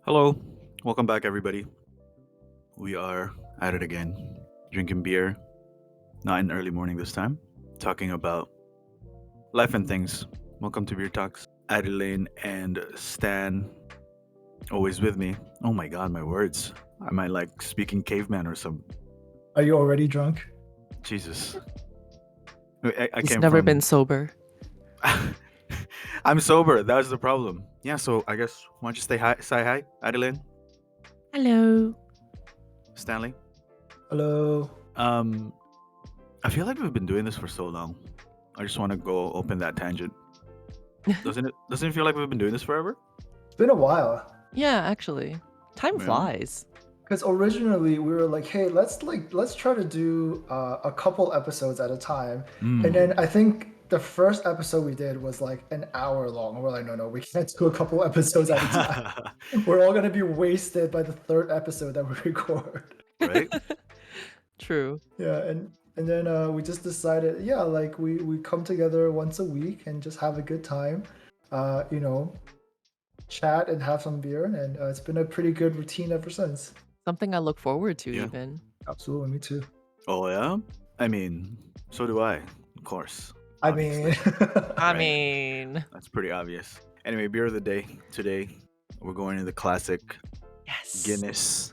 Hello, welcome back, everybody. We are at it again, drinking beer, not in the early morning this time, talking about life and things. Welcome to Beer Talks. Adeline and Stan, always with me. Oh my god, my words. Am I like speaking caveman or some? Are you already drunk? Jesus. I He's came never from. been sober. I'm sober. That's the problem. Yeah. So I guess why don't you say hi, Adeline, Hello. Stanley. Hello. Um, I feel like we've been doing this for so long. I just want to go open that tangent. Doesn't it? Doesn't it feel like we've been doing this forever? It's been a while. Yeah, actually. Time Yeah. flies. Because originally we were like, hey, let's try to do a couple episodes at a time. Mm. And then I think the first episode we did was like an hour long. And we're like, no, we can't do a couple episodes at a time. We're all gonna be wasted by the third episode that we record. Right? True. Yeah, and then we just decided, yeah, like we come together once a week and just have a good time. You know, chat and have some beer, and it's been a pretty good routine ever since. Something I look forward to, Yeah. even. Absolutely, me too. Oh yeah. I mean, so do I. Of course. I Obviously. mean, I Right. mean, That's pretty obvious. Anyway, beer of the day today. We're going to the classic yes. Guinness.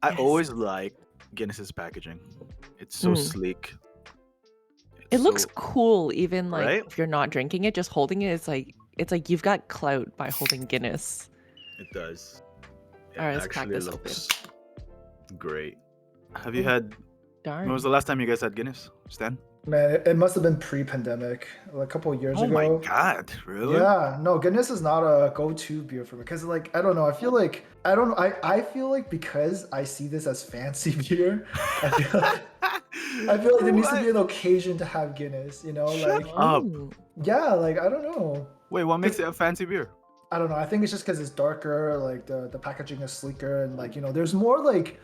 I Yes. always like Guinness's packaging. It's so Mm. sleek. It It's looks so- cool, even like Right? if you're not drinking it, just holding it. It's like you've got clout by holding Guinness. It does. It All right, let's crack actually this open. looks great. Have you Ooh. had? Darn. When was the last time you guys had Guinness, Stan? man, it must have been pre-pandemic, like a couple of years Oh ago. my god! Really? Yeah, no, Guinness is not a go-to beer for me because, like, I don't know. I feel like I feel like because I see this as fancy beer, I feel like there needs to be an occasion to have Guinness. You know, Shut like up. yeah, like I don't know. Wait, what makes it a fancy beer? I don't know. I think it's just because it's darker, like the packaging is sleeker, and like there's more like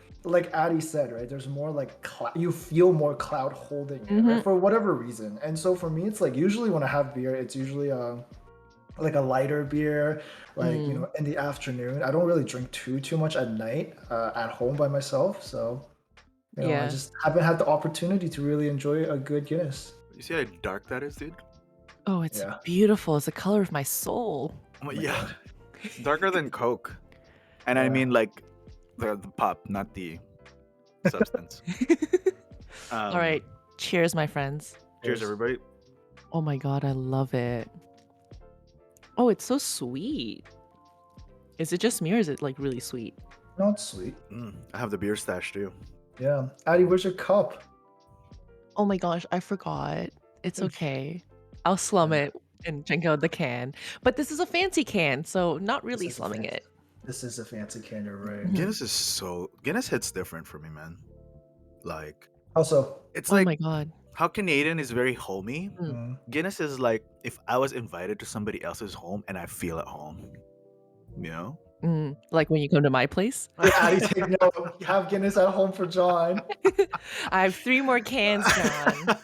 Addie said, right? There's more like you feel more cloud holding it, right? For whatever reason. And so for me, it's like usually when I have beer, it's usually like a lighter beer, like in the afternoon. I don't really drink too much at night at home by myself, so I Yeah. just haven't had the opportunity to really enjoy a good Guinness. You see how dark that is, dude? Oh, it's Yeah. beautiful. It's the color of my soul. Oh, my yeah, God. it's darker than Coke, and I Yeah. mean like the pop, not the substance. All right. Cheers, my friends. Cheers, everybody. Oh my god, I love it. Oh, it's so sweet. Is it just me or is it like really sweet? No, it's sweet. I have the beer stash too. Yeah. Addie, where's your cup? Oh my gosh, I forgot. It's okay. I'll slum it and drink out the can. But this is a fancy can, so not really This is a slumming fancy- it. This is a fancy can, you're right. Guinness hits different for me, man. Like Also, it's Oh like my god. how Canadian is very homey. Guinness is like if I was invited to somebody else's home and I feel at home. You know? Like when you come to my place. Addie, take note. You have Guinness at home for John. I have 3 more cans, John.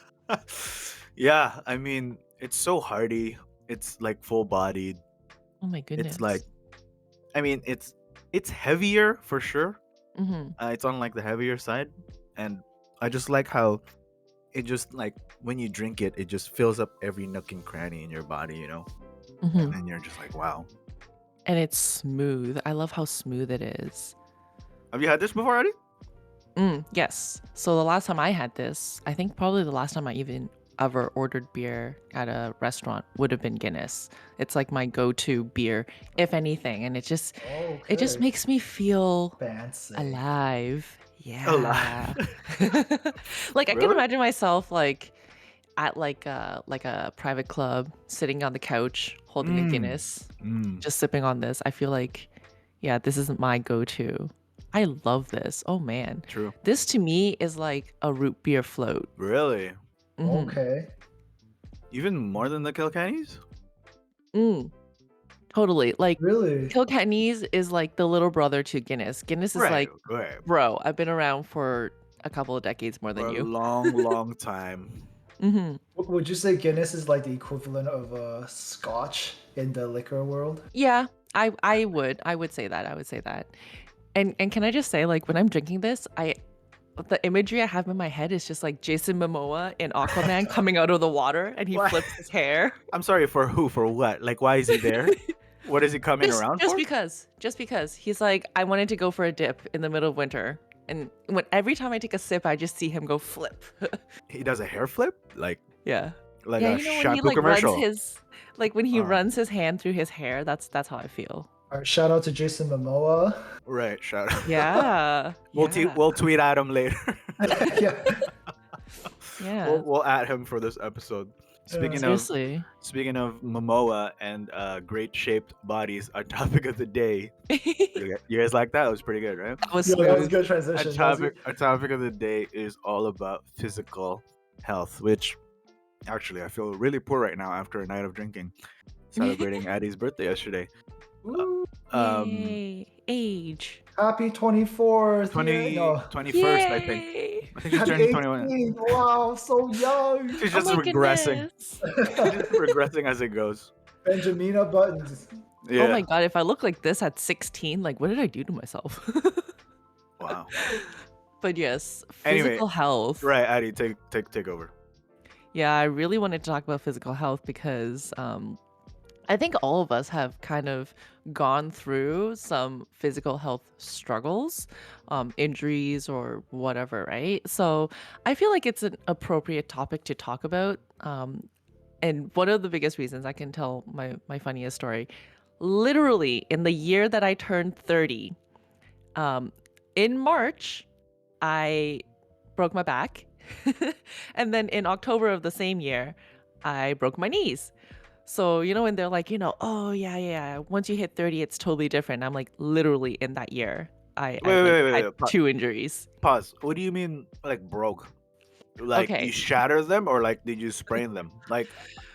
Yeah, I mean, it's so hearty. It's like full bodied. Oh my goodness. It's like I mean, it's heavier for sure. Mhm. It's on like the heavier side, and I just like how it just like when you drink it, it just fills up every nook and cranny in your body, you know, Mhm. and you're just like, wow. And it's smooth. I love how smooth it is. Have you had this before, Eddie? Yes. So the last time I had this, I think probably the last time I even ever ordered beer at a restaurant would have been Guinness. It's like my go-to beer, if anything, and it just Okay. makes me feel Fancy. alive. Yeah. Alive. Like I can Really? imagine myself like at like a private club, sitting on the couch, holding a Guinness, just sipping on this. I feel like, yeah, this is my go-to. I love this. Oh man. True. This to me is like a root beer float. Really? Mhm. Okay. Even more than the Kilkennys? Totally. Like Really? Kilkenny's is like the little brother to Guinness. Guinness is like, right. bro, I've been around for a couple of decades more For than a you. long time. Would you say Guinness is like the equivalent of Scotch in the liquor world? Yeah, I would say that. I would say that. And can I just say, like, when I'm drinking this, the imagery I have in my head is just like Jason Momoa in Aquaman coming out of the water and he What? flips his hair. I'm sorry, for who? For what? Like, why is he there? What is he coming just around just for? because. Just because. He's like, I wanted to go for a dip in the middle of winter. And every time I take a sip, I just see him go flip. He does a hair flip? Yeah. Like Yeah, a you know when he shampoo like runs commercial. his like when he Uh, runs his hand through his hair, that's how I feel. All right, shout out to Jason Momoa. right, shout out. Yeah. Yeah. We'll tweet at him later. Yeah. Yeah. We'll at him for this episode. Yeah. Seriously. Speaking of Momoa and great shaped bodies, our topic of the day. You guys like that? It was pretty good, right? That was Yo, that was smooth. good transition. That was good. Our topic of the day is all about physical health, which actually I feel really poor right now after a night of drinking, celebrating Addie's birthday yesterday. Ooh, Yay. Age. happy 24th. 20, No. 21st, I think. Yay. I think she's Happy turning 21. 18. Wow, so young. She's Oh just my regressing. goodness. She's just regressing as it goes. Benjamina Buttons. Yeah. Oh my god, if I look like this at 16, like what did I do to myself? Wow. But yes, Anyway, physical health. Right, Addie, take over. Yeah, I really wanted to talk about physical health because I think all of us have kind of gone through some physical health struggles, injuries or whatever, right? So I feel like it's an appropriate topic to talk about. And one of the biggest reasons I can tell my funniest story, literally in the year that I turned 30, in March, I broke my back. And then in October of the same year, I broke my knees. So, you know, when they're like, oh, yeah, once you hit 30, it's totally different. I'm like, literally in that year, I had Wait. two injuries. Pause. What do you mean, like, broke? Like, Okay. you shattered them, or like, did you sprain them? Like,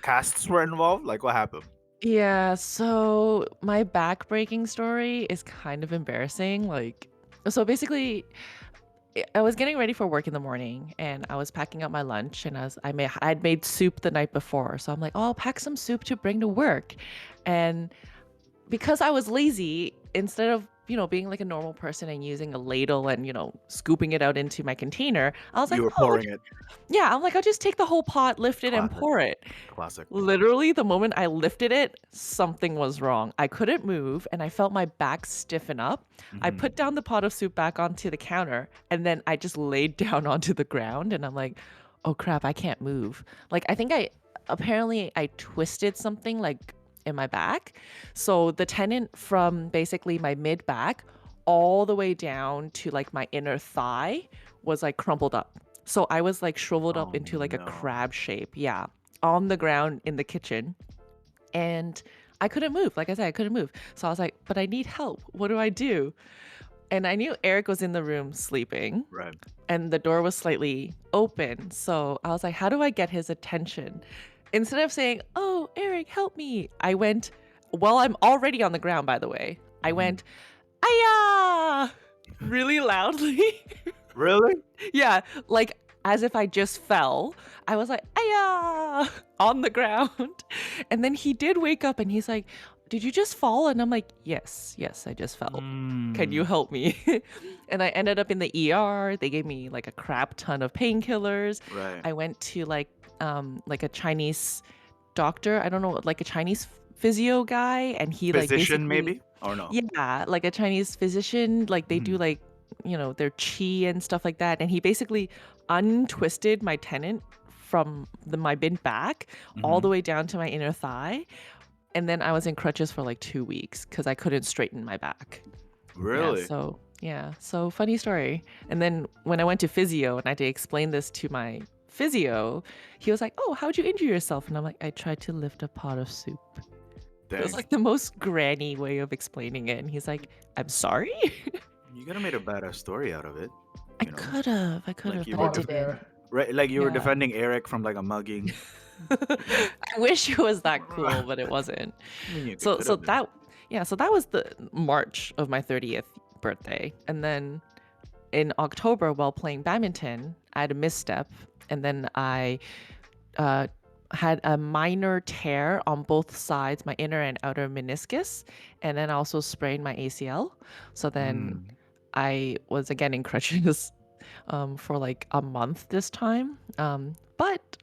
casts were involved? Like, what happened? Yeah, so my back breaking story is kind of embarrassing. Like, so basically, I was getting ready for work in the morning and I was packing up my lunch and I'd made soup the night before. So I'm like, oh, I'll pack some soup to bring to work. And because I was lazy, instead of, being like a normal person and using a ladle and, scooping it out into my container, I was like, You were oh, pouring it. yeah, I'm like, I'll just take the whole pot, lift it and Classic. pour it. Classic. Literally, the moment I lifted it, something was wrong. I couldn't move and I felt my back stiffen up. I Mhm. put down the pot of soup back onto the counter and then I just laid down onto the ground and I'm like, oh crap, I can't move. Like, I think apparently I twisted something like in my back. So the tendon from basically my mid back all the way down to like my inner thigh was like crumpled up. So I was like shriveled up Oh, into like a no. crab shape. Yeah. On the ground in the kitchen. And I couldn't move. Like I said, I couldn't move. So I was like, but I need help. What do I do? And I knew Eric was in the room sleeping Right. and the door was slightly open. So I was like, how do I get his attention? Instead of saying, oh, Eric, help me, I went, well, I'm already on the ground, by the way. I Mhm. went, ayah, really loudly. Really? Yeah, like as if I just fell. I was like, ayah, on the ground. And then he did wake up and he's like, did you just fall? And I'm like, yes, I just fell. Can you Mm. help me? And I ended up in the ER. They gave me like a crap ton of painkillers. Right. I went to like a Chinese doctor. I don't know, like a Chinese physio guy, and he like Physician, basically, maybe? Or no? yeah, like a Chinese physician. Like they do Mhm. like their chi and stuff like that, and he basically untwisted my tendon from my mid back all the Mhm. way down to my inner thigh. And then I was in crutches for like 2 weeks because I couldn't straighten my back. Really? So funny story. And then when I went to physio and I had to explain this to my physio, he was like, oh, how'd you injure yourself? And I'm like, I tried to lift a pot of soup. It was Dang. like the most granny way of explaining it. And he's like, I'm sorry? You could have made a badass story out of it. I You know? could have, Like but you I were didn't. Fair. Right? Like you were Yeah. defending Eric from like a mugging. I wish it was that cool, but it wasn't. I mean, it So could so have been. that was the March of my 30th birthday. And then in October while playing badminton, I had a misstep and then I had a minor tear on both sides, my inner and outer meniscus, and then I also sprained my ACL. So then Mm, I was again in crutches for like a month this time. But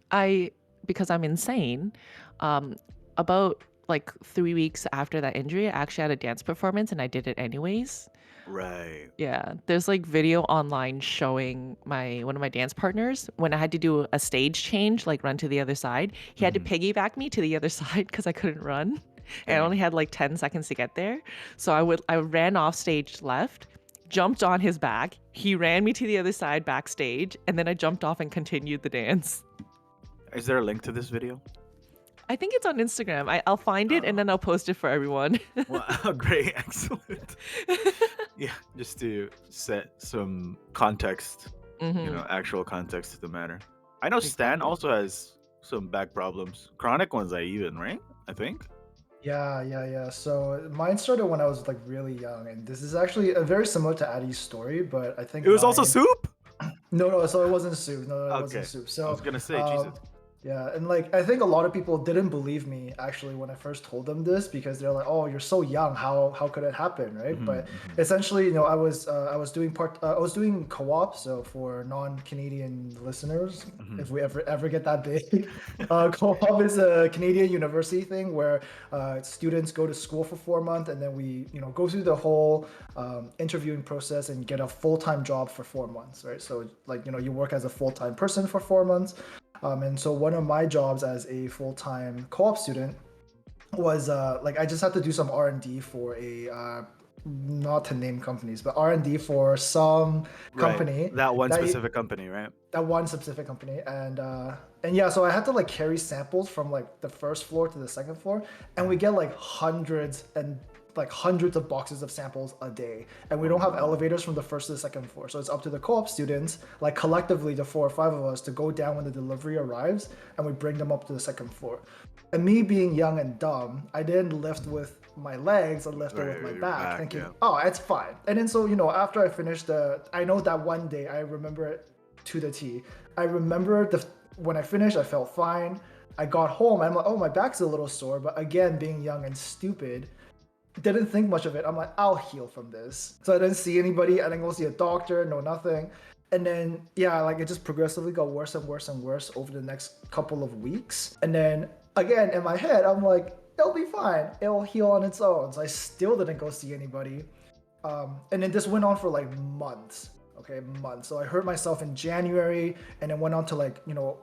because I'm insane, um, about like 3 weeks after that injury, I actually had a dance performance and I did it anyways. right. Yeah, there's like video online showing one of my dance partners when I had to do a stage change, like run to the other side. He had to Hmm. piggyback me to the other side because I couldn't run. And I only Dang. had like 10 seconds to get there. So I ran off stage left, jumped on his back. He ran me to the other side backstage, and then I jumped off and continued the dance. Is there a link to this video? I think it's on Instagram. I'll find it and Uh, then I'll post it for everyone. well, great, excellent. Yeah, just to set some context, Hmm. actual context to the matter. I know Stan Exactly. also has some back problems. Chronic ones, right? I think. Yeah. So mine started when I was like really young, and this is actually a very similar to Addie's story, but I think It was also mine. soup? No. So it wasn't soup. No, it wasn't Okay. soup. I was So, gonna say, Jesus. um, yeah, and like I think a lot of people didn't believe me actually when I first told them this because they're like, "Oh, you're so young. How could it happen, right?" Hmm. But Hmm. essentially, I was doing I was doing co-op. So for non-Canadian listeners, Hmm. if we ever get that big, co-op is a Canadian university thing where students go to school for 4 months and then we go through the whole interviewing process and get a full-time job for 4 months, right? So like you work as a full-time person for 4 months, and so one of my jobs as a full-time co-op student was like I just had to do some R&D for a not to name companies, but R&D for some Right. company That one that specific company, right? that one specific company, and yeah, so I had to like carry samples from like the first floor to the second floor, and we Mhm. get like hundreds of boxes of samples a day, and we Oh don't have no. elevators from the first to the second floor, so it's up to the co-op students, like collectively the 4 or 5 of us, to go down when the delivery arrives, and we bring them up to the second floor. And me being young and dumb, I didn't lift with my legs, I lifted with Right, my your back, back, thinking, yeah. oh, it's fine. And then so after I finished I know that one day I remember it to the T. I remember when I finished, I felt fine. I got home, I'm like, oh, my back's a little sore, but again, being young and stupid, didn't think much of it. I'm like, I'll heal from this. So I didn't see anybody. I didn't go see a doctor, no nothing. And then yeah, like it just progressively got worse and worse and worse over the next couple of weeks. And then again in my head, I'm like, it'll be fine. It'll heal on its own. So I still didn't go see anybody. And then this went on for like months. Okay, months. So I hurt myself in January, and it went on to like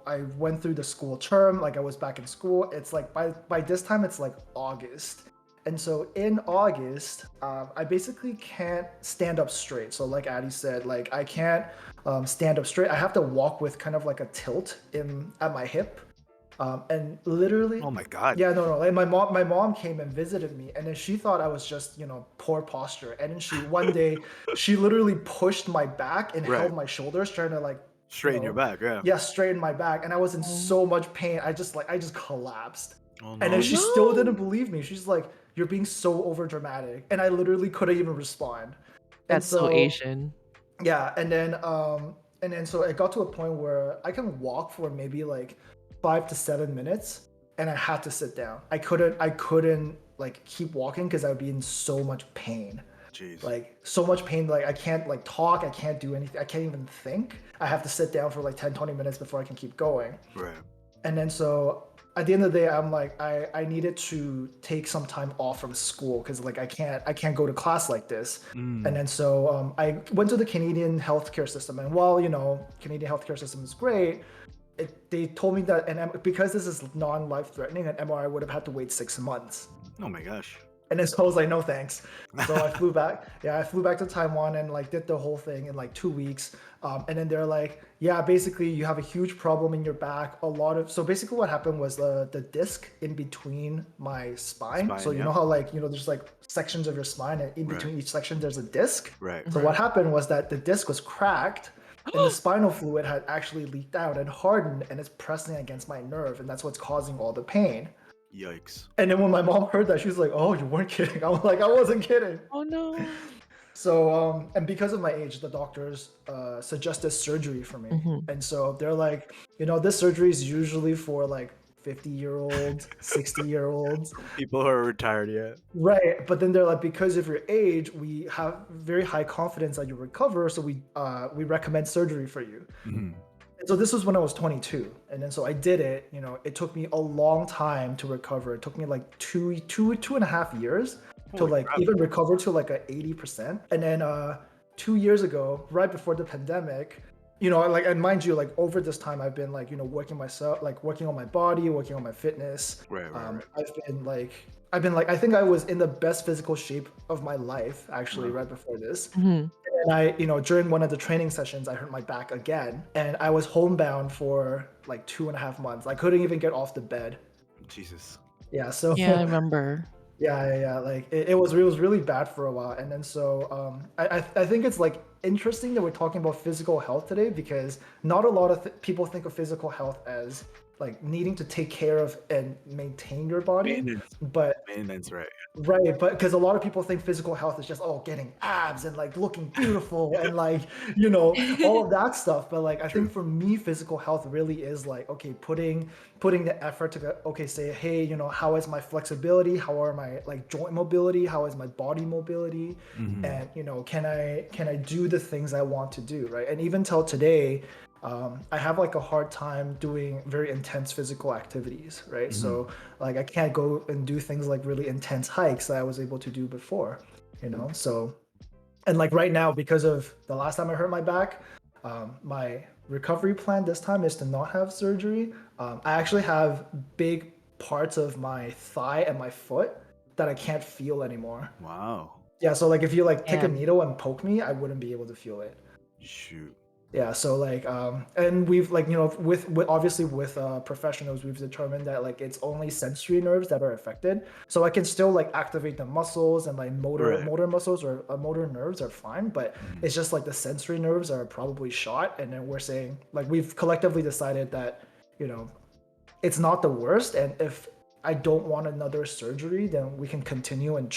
I went through the school term. Like I was back in school. It's like by this time it's like August, and so in August, I basically can't stand up straight. So like Addie said, like I can't stand up straight. I have to walk with kind of like a tilt in at my hip, and literally, Oh my god. yeah, no. Like my mom came and visited me, and then she thought I was just poor posture. And then one day she literally pushed my back and Right. held my shoulders, trying to like you Straighten your know back, yeah. yeah, straighten my back. And I was in Oh, so much pain. I just collapsed. Oh And then oh no. she still didn't no. believe me. She's like, "You're being so over dramatic," and I literally couldn't even respond. And That's so so Asian. yeah, and then so it got to a point where I can walk for maybe like 5 to 7 minutes, and I had to sit down. I couldn't like keep walking because I'd be in so much pain. Jeez. Like so much pain, like I can't like talk, I can't do anything, I can't even think. I have to sit down for like 10, 20 minutes before I can keep going. Right. And then so at the end of the day, I'm like, I needed to take some time off from school because like I can't go to class like this. And Mm. then so I went to the Canadian healthcare system, and while Canadian healthcare system is great, they told me that because this is non-life threatening, an MRI would have had to wait 6 months. Oh my gosh. And then so I was like, no thanks. So I flew back. Yeah, I flew back to Taiwan and like did the whole thing in like 2 weeks. And then they're like, yeah, basically you have a huge problem in your back. So basically what happened was the disc in between my spine. So Spine, you yeah. know how like there's like sections of your spine, and in Right. between each section there's a disc. Right. So Right. what happened was that the disc was cracked, and the spinal fluid had actually leaked out and hardened, and it's pressing against my nerve, and that's what's causing all the pain. Yikes. And then when my mom heard that, she was like, "Oh, you weren't kidding." I was like, "I wasn't kidding." Oh no. So, and because of my age, the doctors suggested surgery for me. Hmm. And so they're like, this surgery is usually for like 50-year-olds, 60-year-olds. People who are retired, yeah. Right, but then they're like, because of your age, we have very high confidence that you recover, so we recommend surgery for you. Mhm. And so this was when I was 22, and then so I did it. You know, it took me a long time to recover. It took me like two and a half years to Holy like crap. even recover to like a 80%. And then 2 years ago, right before the pandemic, you know, like, and mind you, like over this time, I've been like, you know, working myself, like working on my body, working on my fitness. Right, right. I've been like, I think I was in the best physical shape of my life actually Wow. right before this. Mhm. And I, you know, during one of the training sessions, I hurt my back again, and I was homebound for like 2.5 months. I couldn't even get off the bed. Jesus. Yeah, so Yeah, I remember. yeah. Like it was really bad for a while, and then so I think it's like interesting that we're talking about physical health today because not a lot of people think of physical health as like needing to take care of and maintain your body, Maintenance. but Maintenance, right. right, but because a lot of people think physical health is just getting abs and like looking beautiful and like you know all of that stuff. But like I True. think for me, physical health really is like okay, putting the effort to okay, say hey, you know, how is my flexibility? How are my like joint mobility? How is my body mobility? Mhm. And you know, can I do the things I want to do, right? And even till today, I have like a hard time doing very intense physical activities, right? So like I can't go and do things like really intense hikes that I was able to do before, you know? So, and like right now, because of the last time I hurt my back, my recovery plan this time is to not have surgery. I actually have big parts of my thigh and my foot that I can't feel anymore. Wow. Yeah, so like if you like take a Damn. needle and poke me, I wouldn't be able to feel it. Shoot. Yeah, so like and we've like you know with obviously with professionals we've determined that like it's only sensory nerves that are affected. So I can still like activate the muscles and like Right. motor muscles or motor nerves are fine, but Mhm. it's just like the sensory nerves are probably shot, and then we're saying like we've collectively decided that you know it's not the worst, and if I don't want another surgery, then we can continue and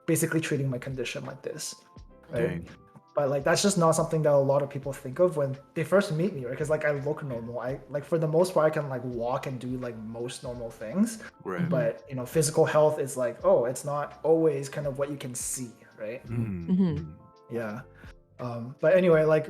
basically treating my condition like this, right? Dang. But like that's just not something that a lot of people think of when they first meet me, right? Because like I look normal. I like for the most part I can like walk and do like most normal things. Right. But you know, physical health is like, oh, it's not always kind of what you can see, right? Mhm. Yeah. But anyway, like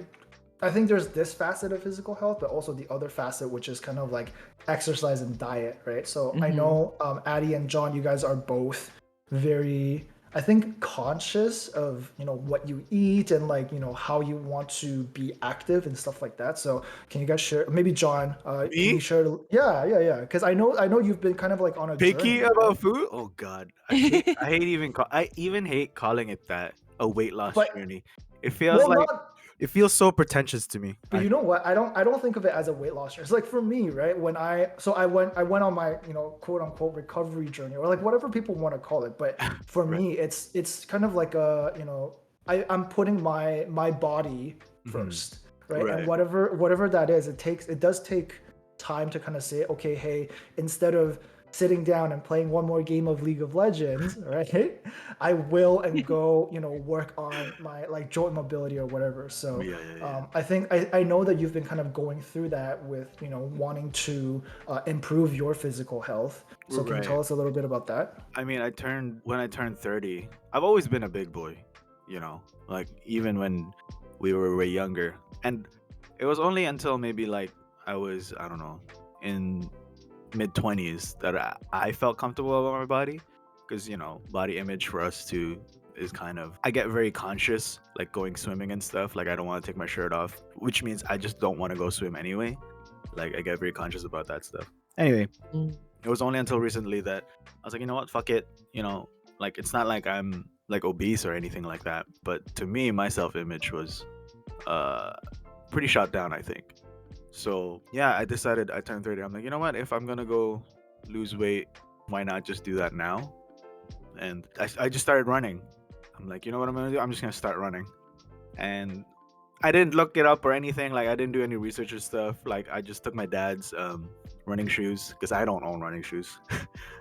I think there's this facet of physical health, but also the other facet, which is kind of like exercise and diet, right? So I know Addie and John, you guys are both very, I think, conscious of you know what you eat and like you know how you want to be active and stuff like that. So can you guys share? Maybe John, can you Me? share? Yeah. Because I know you've been kind of like on a Picky journey, right? about food? Oh god. I even hate calling it that. A weight loss But journey. It feels well, like not. it feels so pretentious to me. But you know what? I don't think of it as a weight loss journey. It's like for me, right? When I went on my you know quote unquote recovery journey or like whatever people want to call it. But for Right. me, it's kind of like a you know I'm putting my body Mhm. first, right? And Right. whatever that is, it does take time to kind of say, okay, hey, instead of sitting down and playing one more game of League of Legends, right? I will and go, you know, work on my like joint mobility or whatever. So Yeah. I think I know that you've been kind of going through that with you know wanting to improve your physical health. So can you Right. tell us a little bit about that? I mean, when I turned 30, I've always been a big boy, like even when we were way younger. And it was only until maybe like I was, I don't know, in mid 20s that I felt comfortable about my body because, body image for us too is kind of, I get very conscious, like going swimming and stuff. Like I don't want to take my shirt off, which means I just don't want to go swim anyway. Like I get very conscious about that stuff. Anyway, Mm. it was only until recently that I was like, you know what, fuck it. Like it's not like I'm like obese or anything like that. But to me, my self image was uh pretty shot down, I think. So yeah, I turned 30. I'm like, you know what, if I'm gonna go lose weight, why not just do that now? And I just started running. I'm like, you know what I'm gonna do? I'm just gonna start running. And I didn't look it up or anything. Like I didn't do any research or stuff. Like I just took my dad's running shoes because I don't own running shoes.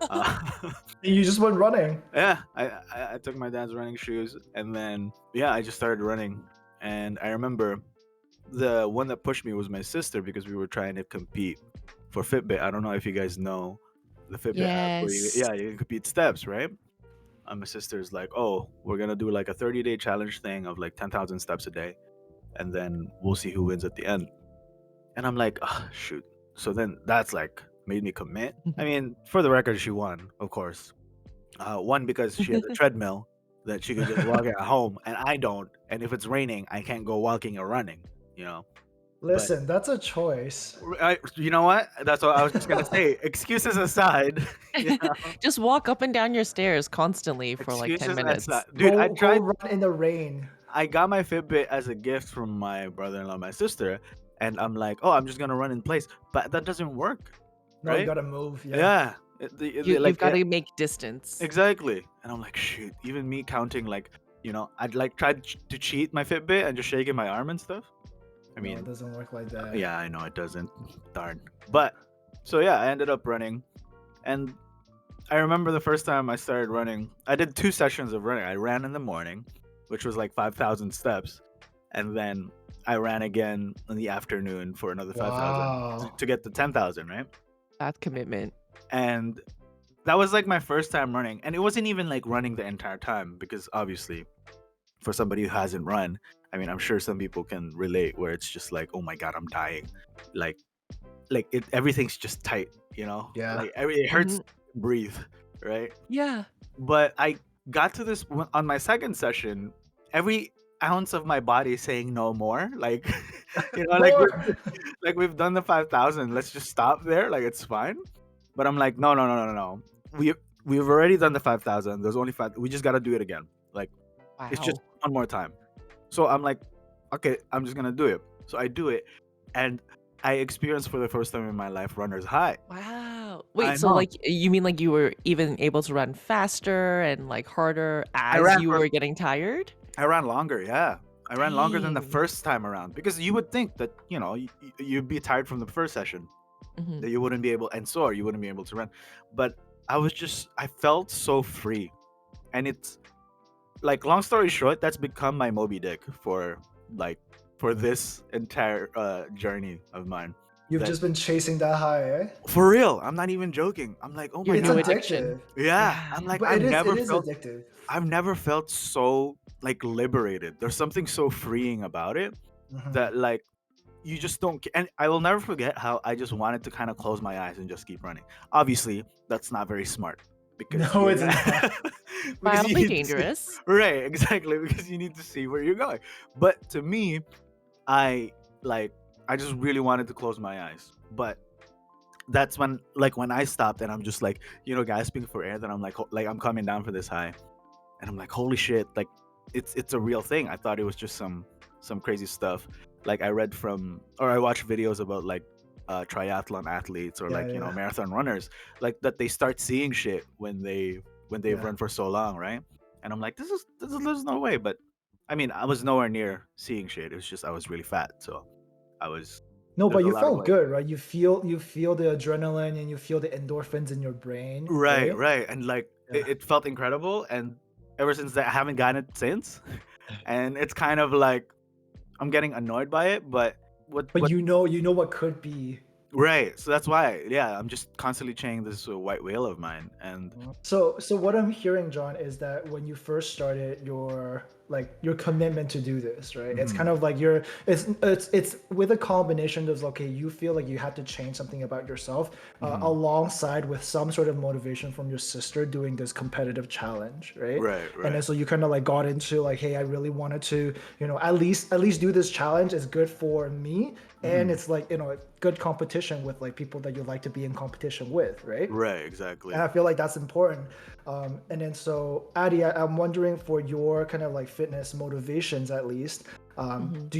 uh, You just went running. yeah, I took my dad's running shoes and then yeah, I just started running. And I remember the one that pushed me was my sister because we were trying to compete for Fitbit. I don't know if you guys know the Fitbit app where Yes. you compute steps, right? My sister's like, oh, we're gonna do like a 30-day challenge thing of like 10,000 steps a day, and then we'll see who wins at the end. And I'm like, oh, shoot. So then that's like made me commit. I mean, for the record, she won, of course. One because she has a treadmill that she could just walk at home, and I don't. And if it's raining, I can't go walking or running. You know. But Listen, that's a choice. you know what? That's what I was just gonna say. Excuses aside, you know, Just walk up and down your stairs constantly for like 10 excuses aside, minutes. dude. I Go tried. run in the rain. I got my Fitbit as a gift from my brother-in-law, my sister, and I'm like, oh, I'm just gonna run in place, but that doesn't work, No, you right? gotta move. Yeah. Yeah, You've got to make distance. exactly. And I'm like, shoot, even me counting, like, I'd like tried to cheat my Fitbit and just shaking my arm and stuff. I No, mean, it doesn't work like that. yeah, I know it doesn't. Darn. But so yeah, I ended up running, and I remember the first time I started running. I did 2 sessions of running. I ran in the morning, which was like 5,000 steps, and then I ran again in the afternoon for another 5,000 Wow. to get to 10,000, right? That's commitment. And that was like my first time running, and it wasn't even like running the entire time because obviously, for somebody who hasn't run, I mean, I'm sure some people can relate where it's just like, oh my god, I'm dying, like everything's just tight, Yeah. like it hurts Mhm. to breathe, right? Yeah. But I got to this on my second session, every ounce of my body saying no more, like like More. we've done the 5,000, let's just stop there, like it's fine. But I'm like, no, no, no, no, no, no. We've already done the 5,000. There's only five. We just got to do it again. Like it's Wow. just one more time. So I'm like, okay, I'm just gonna do it. So I do it, and I experienced for the first time in my life runner's high. Wow. I Wait, so know. like you mean like you were even able to run faster and like harder I as ran you for were getting tired? I ran longer, yeah. I ran longer than the Dang. first time around because you would think that, you'd be tired from the first session, Mhm. that you wouldn't be able, and so you wouldn't be able to run. But I felt so free. And it's like, long story short, that's become my Moby Dick for this entire journey of mine. You've That just been chasing that high, eh? for real, I'm not even joking. I'm like, oh my Your It's new god. addiction. addictive. Yeah, Yeah. I'm like, But it is addictive. I've never felt so like liberated. There's something so freeing about it Mhm. that like you just don't and I will never forget how I just wanted to kind of close my eyes and just keep running. Obviously, that's not very smart because No, it's not. because you Mildly need to see, dangerous. right, exactly, because you need to see where you're going. But to me, I like I just really wanted to close my eyes. But that's when I stopped and I'm just like, gasping for air, then I'm like I'm coming down for this high. And I'm like, holy shit, like it's a real thing. I thought it was just some crazy stuff. Like I watched videos about like triathlon athletes or Yeah, like yeah. marathon runners, like that they start seeing shit when they've Yeah. run for so long, right? And I'm like, there's no way. But I mean, I was nowhere near seeing shit. It was just I was really fat, so I was No, there's but a you lot of felt like good, right? You feel the adrenaline and you feel the endorphins in your brain, right, right? right, and like Yeah. it felt incredible. And ever since that, I haven't gotten it since. And it's kind of like I'm getting annoyed by it, but But what you know what could be. right. So that's why, yeah, I'm just constantly chaining this white whale of mine. And So what I'm hearing, John, is that when you first started your commitment to do this, right? It's kind mhm, of like it's with a combination of, okay, you feel like you had to change something about yourself, mhm, alongside with some sort of motivation from your sister doing this competitive challenge, right? right, And then right, so you kind of like got into like, hey, I really wanted to, at least do this challenge. It's good for me, and mhm, it's like, good competition with like people that you like to be in competition with, right? right, And exactly. I feel like that's important. And then so, Adi, I'm wondering, for your kind of like fitness motivations, at least, Mhm. do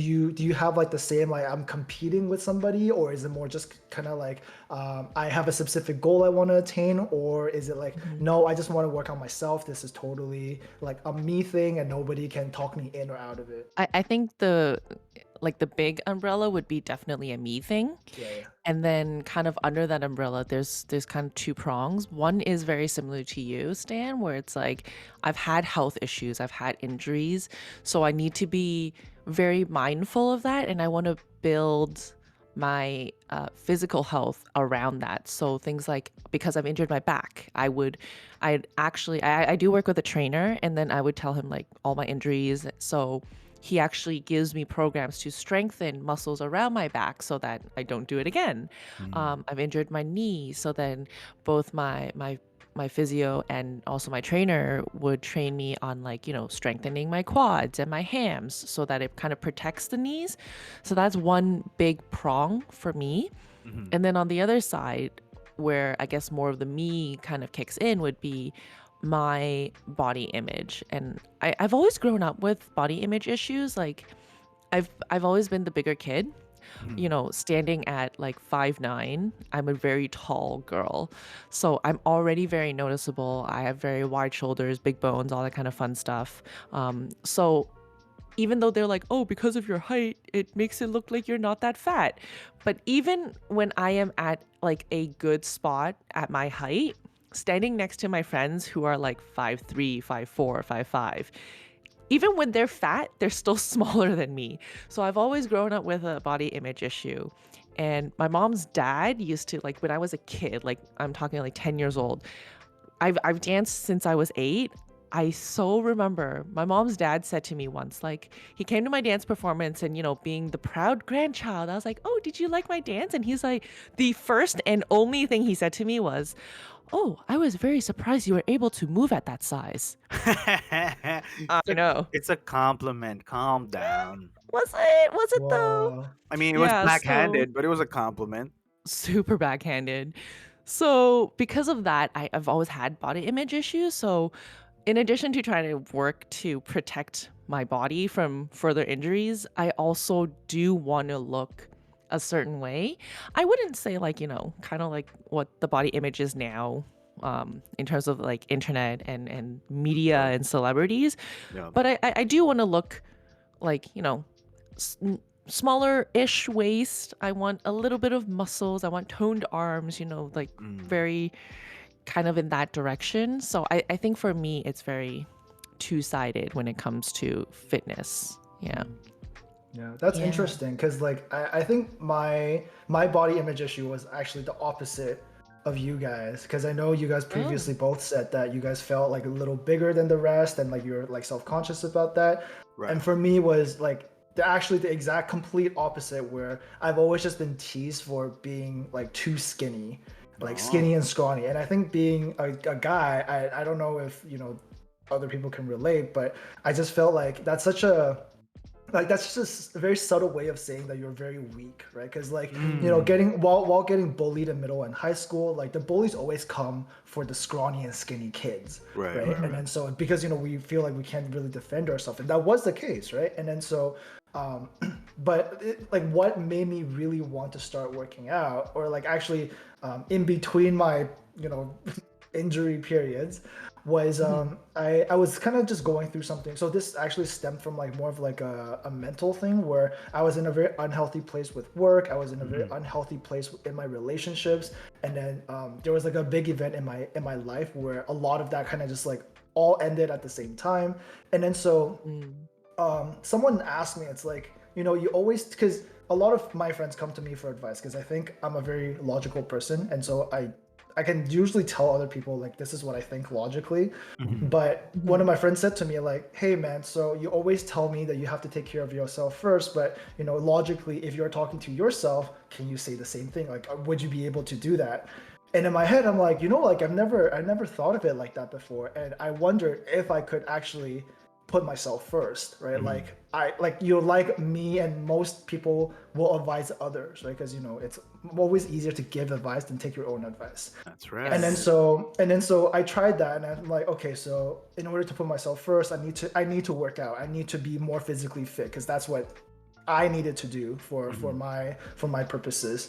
you have like the same, like, I'm competing with somebody, or is it more just kind of like, I have a specific goal I want to attain, or is it like, Mhm. no, I just want to work on myself. This is totally like a me thing, and nobody can talk me in or out of it. I think the big umbrella would be definitely a me thing. Yeah, yeah, And then kind of under that umbrella, there's kind of two prongs. One is very similar to you, Stan, where it's like I've had health issues, I've had injuries, so I need to be very mindful of that, and I want to build my physical health around that. So things like, because I've injured my back, I do work with a trainer, and then I would tell him like all my injuries. So he actually gives me programs to strengthen muscles around my back so that I don't do it again. I've injured my knee, so then both my physio and also my trainer would train me on, like, strengthening my quads and my hams so that it kind of protects the knees. So that's one big prong for me. Mhm. And then on the other side, where I guess more of the me kind of kicks in, would be my body image. And I've always grown up with body image issues. Like, I've always been the bigger kid, Mhm. standing at like 5'9". I'm a very tall girl. So I'm already very noticeable. I have very wide shoulders, big bones, all that kind of fun stuff. So even though they're like, oh, because of your height, it makes it look like you're not that fat. But even when I am at like a good spot at my height, standing next to my friends who are like 5'3", 5'4", 5'5", even when they're fat, they're still smaller than me. So I've always grown up with a body image issue. And my mom's dad used to, like, when I was a kid, like I'm talking like 10 years old, I've danced since I was 8. I so remember my mom's dad said to me once, like, he came to my dance performance and, being the proud grandchild, I was like, oh, did you like my dance? And he's like, the first and only thing he said to me was, oh, I was very surprised you were able to move at that size. I It's a know. it's a compliment. Calm down. Was it? Was it though? Wow. I mean, it was Yeah, so backhanded, but it was a compliment. super backhanded. So because of that, I've always had body image issues. So in addition to trying to work to protect my body from further injuries, I also do want to look a certain way. I wouldn't say like, kind of like what the body image is now, in terms of like internet and media Sure. and celebrities. Yeah. But I do want to look like, s- smaller-ish waist. I want a little bit of muscles. I want toned arms, like Mm. very kind of in that direction. So I think for me, it's very two-sided when it comes to fitness. Yeah. Yeah, that's Yeah. interesting because like I think my body image issue was actually the opposite of you guys because I know you guys Oh. previously both said that you guys felt like a little bigger than the rest and like you're like self-conscious about that. Right. And for me was like actually the exact complete opposite where I've always just been teased for being like too skinny, like Oh. skinny and scrawny. And I think being a guy, I don't know if other people can relate, but I just felt like that's such a like that's just a very subtle way of saying that you're very weak, right? Because like Mm. getting while getting bullied in middle and high school, like the bullies always come for the scrawny and skinny kids, Right. right? Right. And Right. then so because we feel like we can't really defend ourselves, and that was the case, right? And then so um but like what made me really want to start working out or like actually in between my injury periods was Mhm. I was kind of just going through something. So this actually stemmed from like more of like a mental thing where I was in a very unhealthy place with work. I was in a very Mhm. unhealthy place in my relationships, and then there was like a big event in my life where a lot of that kind of just like all ended at the same time. And then so Mm. someone asked me, it's like, you always, because a lot of my friends come to me for advice because I think I'm a very logical person. And so I can usually tell other people, like, this is what I think logically. Mhm. But one of Mhm. my friends said to me, like, hey, man, so you always tell me that you have to take care of yourself first. But, logically, if you're talking to yourself, can you say the same thing? Like, would you be able to do that? And in my head, I'm like, like I never thought of it like that before. And I wondered if I could actually put myself first, right? Mhm. Like me and most people will advise others, right? Because it's always easier to give advice than take your own advice. That's And then right. Yes. so I tried that, and I'm like, okay, so in order to put myself first, I need to work out. I need to be more physically fit because that's what I needed to do for Mhm. my purposes.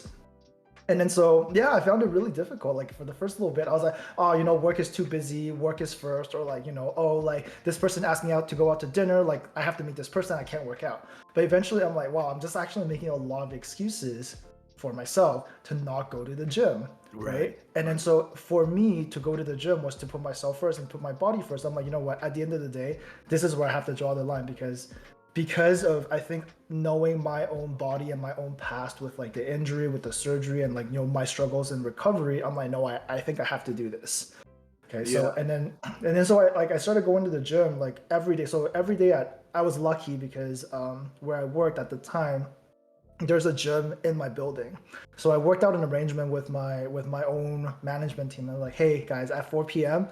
And then so yeah, I found it really difficult. Like for the first little bit, I was like, oh, work is too busy, work is first, or like, oh, like this person asked me out to go out to dinner, like I have to meet this person, I can't work out. But eventually I'm like, wow, I'm just actually making a lot of excuses for myself to not go to the gym. Right. Right. And then Right. so for me to go to the gym was to put myself first and put my body first. I'm like, you know what, at the end of the day, this is where I have to draw the line because because of, I think, knowing my own body and my own past with like the injury, with the surgery, and like, you know, my struggles in recovery, I'm like, no, I think I have to do this. Okay, so Yeah. so I started going to the gym like every day. So every day I was lucky because where I worked at the time, there's a gym in my building. So I worked out an arrangement with my own management team. I'm like, hey guys, at 4 p.m.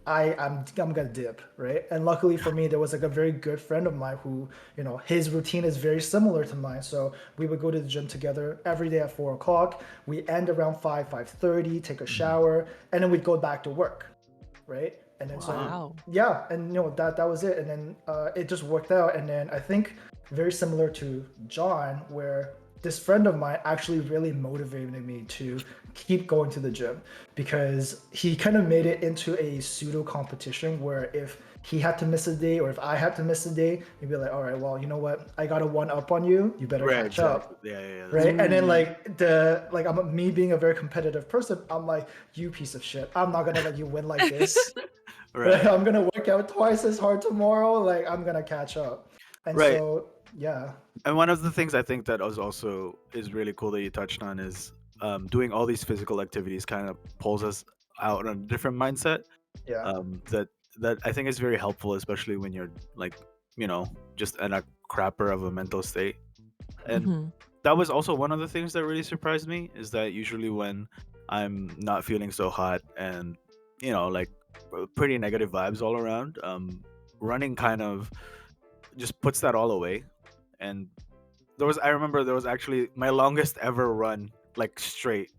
I'm gonna dip, right? And luckily for me, there was like a very good friend of mine who, you know, his routine is very similar to mine. So we would go to the gym together every day at 4 o'clock. We end around 5:30, take a Mhm. shower, and then we'd go back to work, right? And then so Wow. Wow. yeah, and you know that was it. And then it just worked out. And then I think very similar to John, where this friend of mine actually really motivated me to keep going to the gym because he kind of made it into a pseudo competition where if he had to miss a day or if I had to miss a day, he'd be like, all right, well, you know what? I got a one up on you. You better Right, catch exactly. up. Yeah, yeah, yeah. That's Right. And then Ooh. I'm me being a very competitive person. I'm like, you piece of shit. I'm not gonna let you win like this. Right. right. I'm gonna work out twice as hard tomorrow. Like I'm gonna catch up. And Right. so yeah. And one of the things I think that is also is really cool that you touched on is doing all these physical activities kind of pulls us out on a different mindset. Yeah. That I think is very helpful, especially when you're like, you know, just in a crapper of a mental state. And Hmm. that was also one of the things that really surprised me is that usually when I'm not feeling so hot and you know like pretty negative vibes all around, running kind of just puts that all away. And I remember there was actually my longest ever run like straight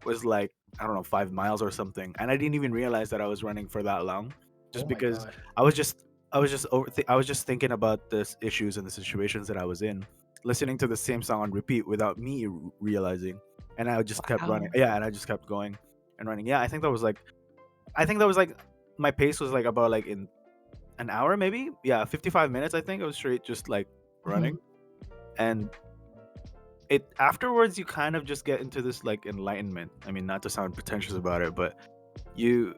was like I don't know 5 miles or something, and I didn't even realize that I was running for that long, Oh just my because god. I was just thinking about the issues and the situations that I was in, listening to the same song on repeat without me realizing, and I just kept running. Wow. Yeah, and I just kept going and running. Yeah, I think that was like my pace was like about like in an hour maybe. Yeah, 55 minutes. I think it was straight just like Hmm. running, and it afterwards you kind of just get into this like enlightenment. I mean, not to sound pretentious about it, but you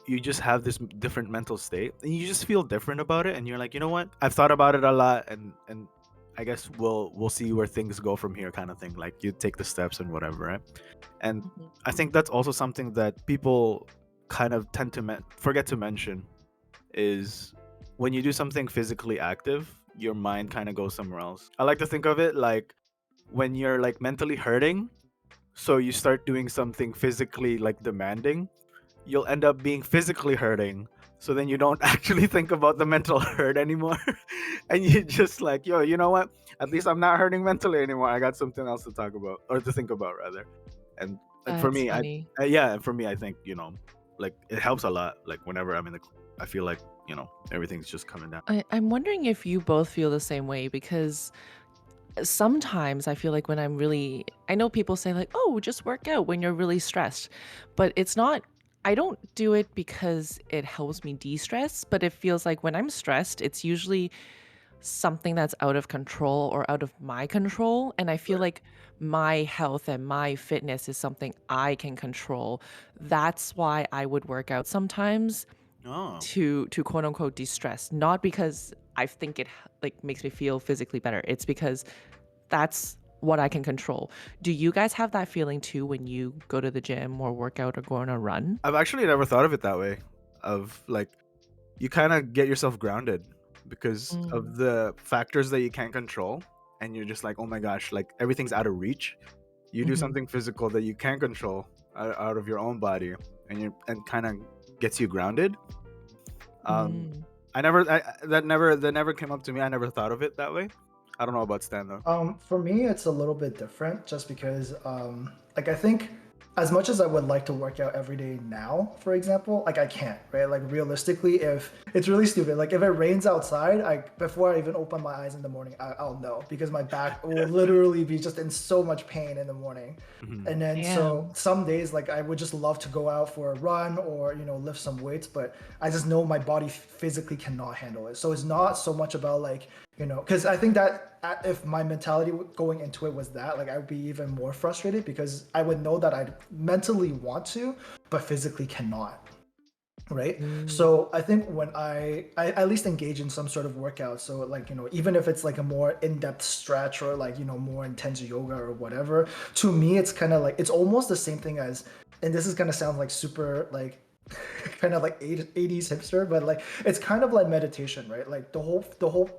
you just have this different mental state and you just feel different about it, and you're like, you know what, I've thought about it a lot, and I guess we'll see where things go from here, kind of thing. Like you take the steps and whatever, right? And Hmm. I think that's also something that people kind of tend to forget to mention is when you do something physically active, your mind kind of goes somewhere else. I like to think of it like when you're like mentally hurting, so you start doing something physically like demanding, you'll end up being physically hurting. So then you don't actually think about the mental hurt anymore. And you just like, yo, you know what? At least I'm not hurting mentally anymore. I got something else to talk about or to think about rather. And for That's me, funny. yeah, and for me, I think, you know, like it helps a lot. Like whenever I'm in I feel like, you know, everything's just coming down. I'm wondering if you both feel the same way because sometimes I feel like when I'm really, I know people say like, oh, just work out when you're really stressed, but it's not, I don't do it because it helps me de stress, but it feels like when I'm stressed, it's usually something that's out of control or out of my control. And I feel Right. like my health and my fitness is something I can control. That's why I would work out sometimes Oh. to quote unquote de-stress, not because I think it like makes me feel physically better. It's because that's what I can control. Do you guys have that feeling too when you go to the gym or work out or go on a run? I've actually never thought of it that way. Of like you kind of get yourself grounded because of Mm. the factors that you can't control, and you're just like, oh my gosh, like everything's out of reach. You do Hmm. something physical that you can control out of your own body, and kind of gets you grounded. um Mm. that never came up to me. I never thought of it that way. I don't know about Stan though. For me, it's a little bit different just because, like, I think as much as I would like to work out every day now, for example, like, I can't, right? Like, realistically, if it's really stupid, like, if it rains outside, before I even open my eyes in the morning, I'll know because my back will literally be just in so much pain in the morning. Mhm. And then, so Damn. some days, like, I would just love to go out for a run or, you know, lift some weights, but I just know my body physically cannot handle it. So it's not so much about, like, you know, because I think that if my mentality going into it was that, like, I would be even more frustrated because I would know that I mentally want to but physically cannot. right? Mm. So I think when I at least engage in some sort of workout, so like, even if it's like a more in-depth stretch or like, more intense yoga or whatever, to me it's kind of like it's almost the same thing as, and this is gonna sound like super like kind of like 80s hipster, but like it's kind of like meditation, right? Like the whole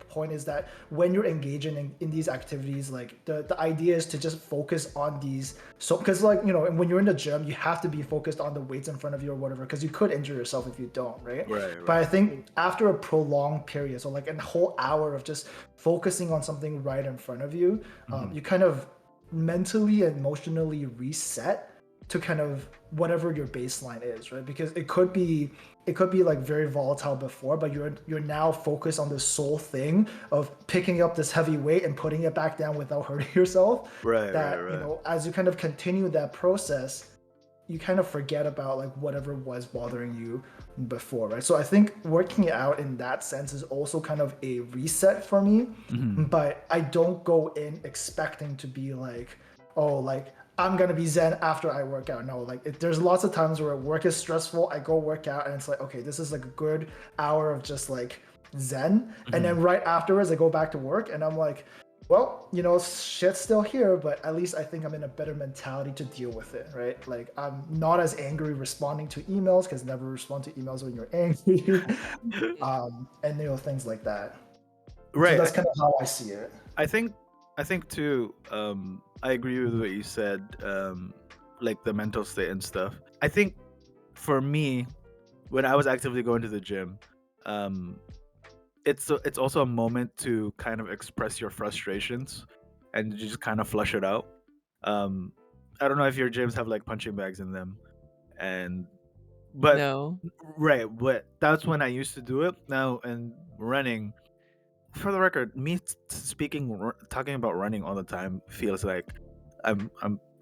point is that when you're engaging in these activities, like the idea is to just focus on these. So because like, when you're in the gym, you have to be focused on the weights in front of you or whatever, because you could injure yourself if you don't, right? Right, But right. I think after a prolonged period, so like a whole hour of just focusing on something right in front of you, Mhm. you kind of mentally and emotionally reset to kind of whatever your baseline is, right? Because it could be like very volatile before, but you're now focused on this sole thing of picking up this heavy weight and putting it back down without hurting yourself. Right, right, That, right. as you kind of continue that process, you kind of forget about like whatever was bothering you before, right? So I think working out in that sense is also kind of a reset for me, Mhm. but I don't go in expecting to be like, oh, like I'm gonna be zen after I work out. No, like there's lots of times where work is stressful. I go work out and it's like, okay, this is like a good hour of just like zen, and Mhm. then right afterwards I go back to work and I'm like, well, shit's still here, but at least I think I'm in a better mentality to deal with it, right? Like I'm not as angry responding to emails, because never respond to emails when you're angry, and things like that. So Right. that's kind of how I see it. I think I think too, I agree with what you said, like the mental state and stuff. I think for me, when I was actively going to the gym, um, it's also a moment to kind of express your frustrations and just kind of flush it out. Um, I don't know if your gyms have like punching bags in them, and but No. right, but that's when I used to do it. Now and running, for the record, me talking about running all the time feels like I'm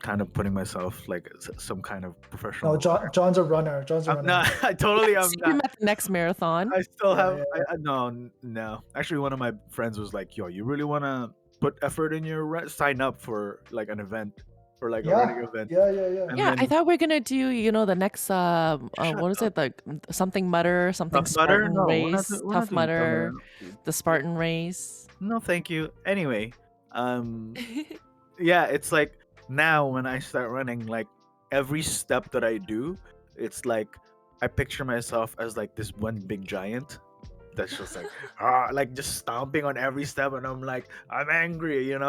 kind of putting myself like some kind of No, professional. John's a runner. John's a I'm runner. not. I Yeah, totally am see not. him at the next marathon. I still Yeah, have. yeah, No, no. Actually, one of my friends was like, "Yo, you really want to put effort in your sign up for like an event, for like a running yeah, event." yeah, yeah, yeah. And Yeah, I then thought we're gonna do, the next shut what is up. it? Like something Mudder, something Tough Mudder? Spartan No, race, we're not Tough doing Tough Mudder. Mudder, the Spartan race. No, thank you. Anyway, um, yeah, it's like now when I start running, like every step that I do, it's like I picture myself as like this one big giant that's just like like just stomping on every step, and I'm like, I'm angry, and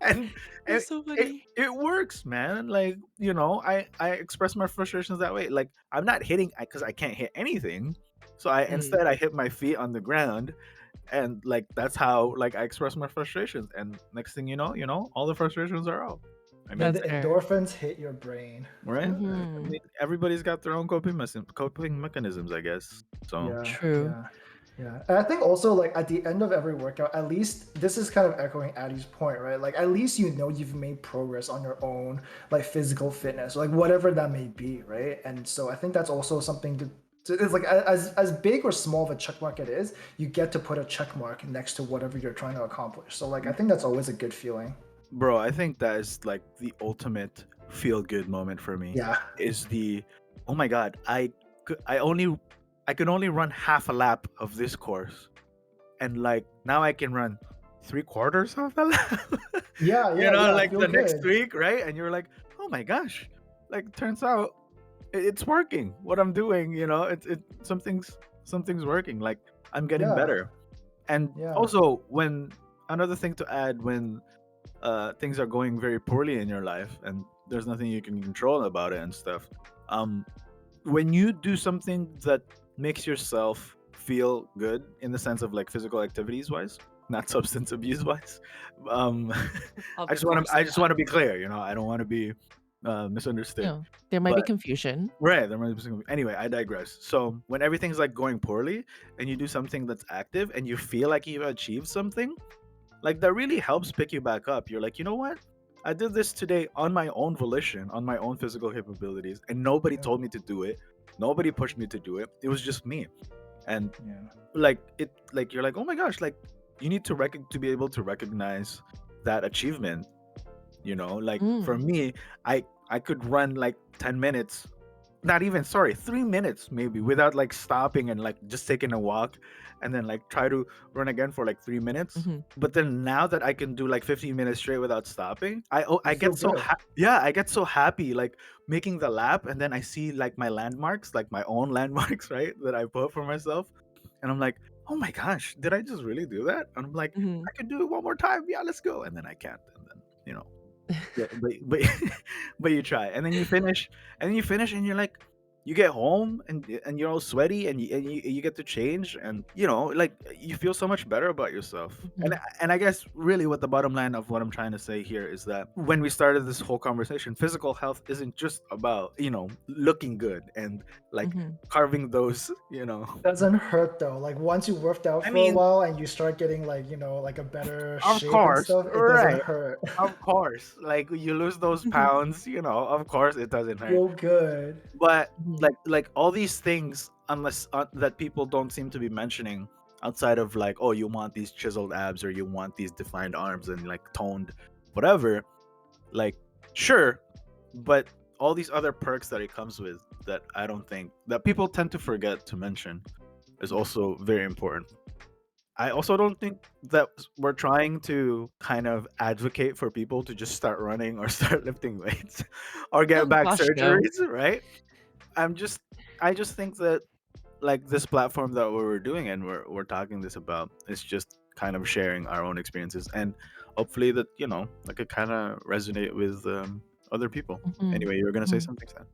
and That's it, so it funny. it works, man. Like, I express my frustrations that way. Like, I'm not hitting because I can't hit anything, so I Mm, instead I hit my feet on the ground, and like that's how like I express my frustrations, and next thing you know, all the frustrations are out. I And mean, that's the fair. endorphins hit your brain. right? I Mhm. mean, everybody's got their own coping mechanisms, I guess. So Yeah, True. yeah, yeah. And I think also like at the end of every workout, at least this is kind of echoing Addie's point, right? Like at least you've made progress on your own like physical fitness, like whatever that may be, right? And so I think that's also something it's like as big or small of a check mark it is, you get to put a check mark next to whatever you're trying to accomplish. So like I think that's always a good feeling. bro, I think that is like the ultimate feel good moment for me. Yeah. Is the oh my god, I could only run half a lap of this course, and like now I can run 3/4 of the lap. Yeah, yeah, yeah. I Like feel the next good. week, right? And you're like, oh my gosh, like turns out it's working. What I'm doing, something's working. Like I'm getting Yeah, better. And yeah. also, when another thing to add, when things are going very poorly in your life and there's nothing you can control about it and stuff, um when you do something that makes yourself feel good in the sense of like physical activities wise, not substance abuse wise, um Of I just want to course I just not. want to be clear, I don't want to be misunderstood. There might be But confusion. right, there might be anyway, I digress. So when everything's like going poorly and you do something that's active and you feel like you've achieved something, like that really helps pick you back up. You're like, you know what? I did this today on my own volition, on my own physical capabilities, and nobody Yeah, told me to do it. Nobody pushed me to do it. It was just me. And yeah, like you're like, oh my gosh, like you need to be able to recognize that achievement. Like for Mm. me, I could run like 10 minutes not even, sorry, 3 minutes maybe, without like stopping and like just taking a walk, and then like try to run again for like 3 minutes. Hmm. But then now that I can do like 15 minutes straight without stopping, You I feel get so good. yeah, I get so happy like making the lap, and then I see like my landmarks, like my own landmarks, right, that I put for myself, and I'm like, oh my gosh, did I just really do that? And I'm like, Hmm. I can do it one more time. Yeah, let's go. And then I can't, and then but but you try, and then you finish, and you're like, you get home, and you're all sweaty, and you get to change, and like you feel so much better about yourself. Hmm. And I guess really what the bottom line of what I'm trying to say here is that when we started this whole conversation, physical health isn't just about looking good and like Hmm. carving those Doesn't hurt though. Like once you worked out I for a mean, while and you start getting like, like a better of shape and course, stuff, it doesn't right. hurt. Of course, like you lose those pounds, of course it doesn't hurt. Feel good. But Hmm. like all these things, unless that people don't seem to be mentioning, outside of like, oh, you want these chiseled abs, or you want these defined arms and like toned whatever, like sure, but all these other perks that it comes with, that I don't think that people tend to forget to mention, is also very important. I also don't think that we're trying to kind of advocate for people to just start running or start lifting weights or Oh get back gosh, no. surgeries, right? I just think that like this platform that we're doing, and we're talking this about, is just kind of sharing our own experiences, and hopefully that like it kind of resonate with other people. Hmm. Anyway, you were gonna say Hmm. something, Sam?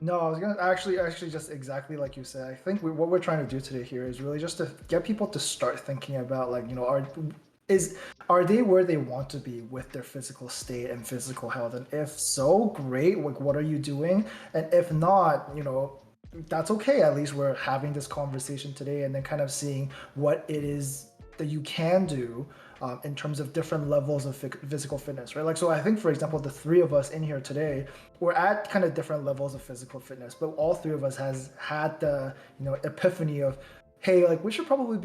No, I was gonna actually just exactly like you said. I think what we're trying to do today here is really just to get people to start thinking about like is are they where they want to be with their physical state and physical health, and if so, great. Like, what are you doing? And if not, that's okay. At least we're having this conversation today, and then kind of seeing what it is that you can do in terms of different levels of physical fitness, right? Like, so I think, for example, the three of us in here today, we're at kind of different levels of physical fitness, but all three of us has had the epiphany of, hey, like we should probably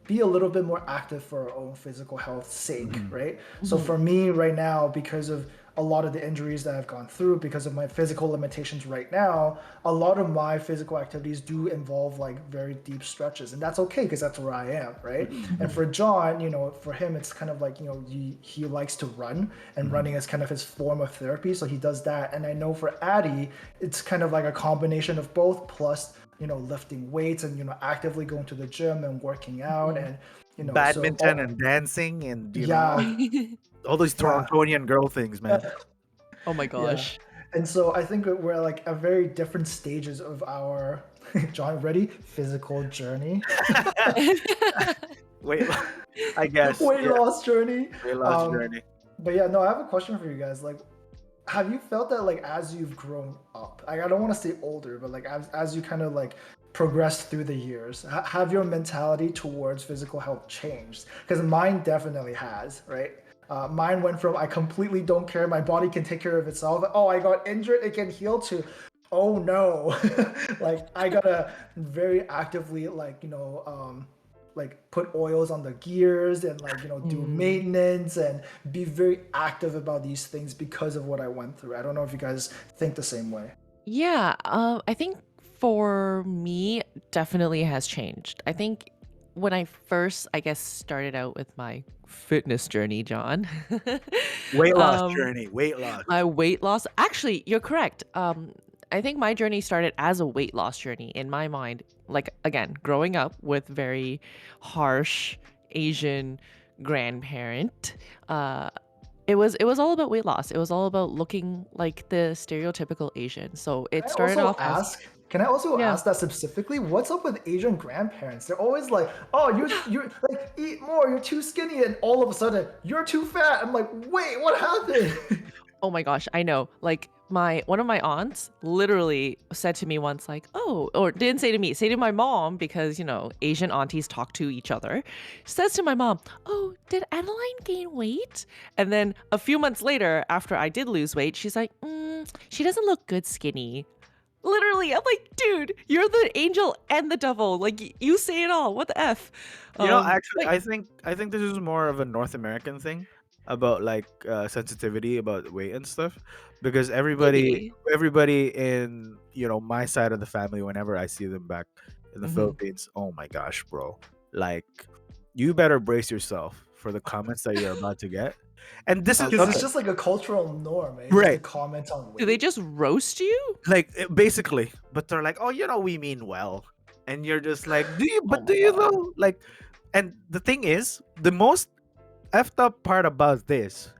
be a little bit more active for our own physical health's sake, Mhm. right? So Hmm. for me right now, because of a lot of the injuries that I've gone through, because of my physical limitations right now, a lot of my physical activities do involve like very deep stretches, and that's okay because that's where I am, right? Mhm. And Hmm. for John, for him, it's kind of like he likes to run, and Mhm. running is kind of his form of therapy, so he does that. And I know for Addie, it's kind of like a combination of both, plus lifting weights and actively going to the gym and working out, Hmm. and so Badminton and dancing, and yeah. all those Yeah. Torontonian girl things, man. Oh my Yeah. gosh. And so I think that we're like at very different stages of our John, ready, physical journey, Weight I guess, weight yeah, loss journey. weight loss Um, journey. but yeah, no, I have a question for you guys. Like, have you felt that like as you've grown up, like I don't want to say older, but like as you kind of like progressed through the years, have your mentality towards physical health changed? Because mine definitely has, right? Mine went from I completely don't care, my body can take care of itself. Oh, I got injured, it can heal, to oh no, like I gotta very actively like put oils on the gears and like do Mm. maintenance and be very active about these things because of what I went through. I don't know if you guys think the same way. Yeah, I think for me, definitely has changed. I think when I first, I guess, started out with my fitness journey, John, Weight loss um, journey, weight loss. my weight loss. Actually, you're correct. I think my journey started as a weight loss journey in my mind. Like again, growing up with very harsh Asian grandparent. Uh, it was all about weight loss. It was all about looking like the stereotypical Asian. So Can it I started also off as ask? Can I also yeah. ask that specifically? What's up with Asian grandparents? They're always like, "Oh, you like eat more. You're too skinny," and all of a sudden you're too fat. I'm like, "Wait, what happened?" Oh my gosh, I know. Like my one of my aunts literally said to me once like, "Oh," or didn't say to me, say to my mom because, Asian aunties talk to each other. Says to my mom, "Oh, did Adeline gain weight?" And then a few months later, after I did lose weight, she's like, she doesn't look good skinny." Literally, I'm like, "Dude, you're the angel and the devil. Like you say it all. What the F?" Actually, But I think this is more of a North American thing. about like sensitivity about weight and stuff, because Maybe. everybody in my side of the family, whenever I see them back in the Hmm. Philippines, oh my gosh, bro, like you better brace yourself for the comments that you're about to get. And this is Oh Because it's okay, God. just like a cultural norm, eh? Just to right? comment on Do they weight. just roast you? Like basically, but they're like, oh, we mean well, and you're just like, do you? Oh But do my you God. though? Like, and the thing is, the most effed up part about this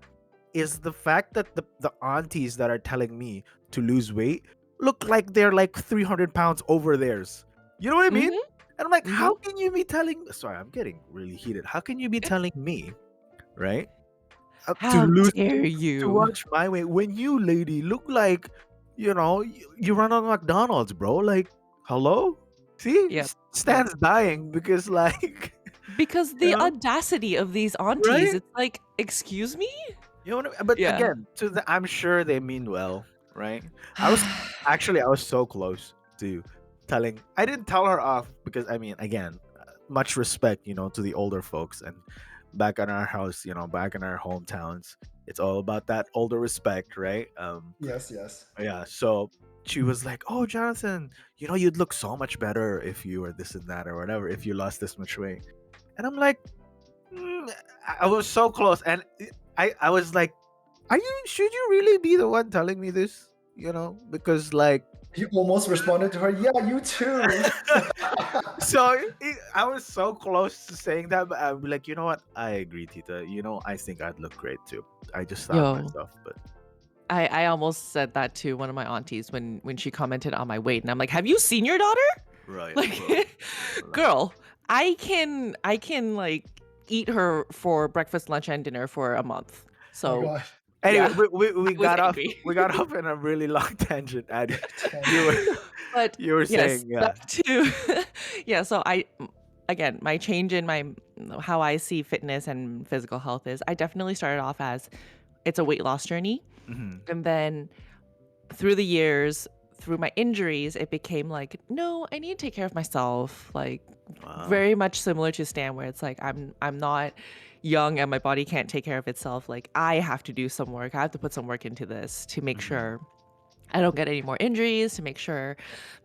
is the fact that the aunties that are telling me to lose weight look like they're like 300 pounds over theirs. You know what I mean? Hmm. And I'm like, Hmm. how can you be telling? Sorry, I'm getting really heated. How can you be telling me, right, to How lose dare to you? watch my weight when you, lady, look like you run on McDonald's, bro? Like, hello? See, Yep. Yep. Stan's dying because like, Because you the know, audacity of these aunties, right? it's like, excuse me? You know what I mean? But Yeah. again, I'm sure they mean well, right? I was I was so close to telling. I didn't tell her off because I mean, again, much respect, to the older folks, and back in our house, back in our hometowns, it's all about that older respect, right? Yes, yes. Yeah. So she was like, "Oh, Jonathan, you'd look so much better if you were this and that or whatever, if you lost this much weight." And I'm like, "Mm," I was so close, and I was like, should you really be the one telling me this? Because like, You almost responded to her, yeah, you too. so I was so close to saying that, but I'm like, you know what? I agree, Tita. I think I'd look great too. I just thought Yo, myself, but I almost said that to one of my aunties when she commented on my weight, and I'm like, "Have you seen your daughter? right, bro, Like, right. girl, I can like eat her for breakfast, lunch, and dinner for a month." Oh my So, god. Anyway, yeah, we I was got off angry. we got off in a really long tangent, Addy. You were Tangent. But you were yes, saying, yeah. back to yeah. So again, my change in my how I see fitness and physical health is I definitely started off as it's a weight loss journey, Hmm. and then through the years, through my injuries, it became like, no, I need to take care of myself. Like Wow. very much similar to Stan, where it's like I'm not young and my body can't take care of itself. Like I have to do some work. I have to put some work into this to make Hmm. sure I don't get any more injuries, to make sure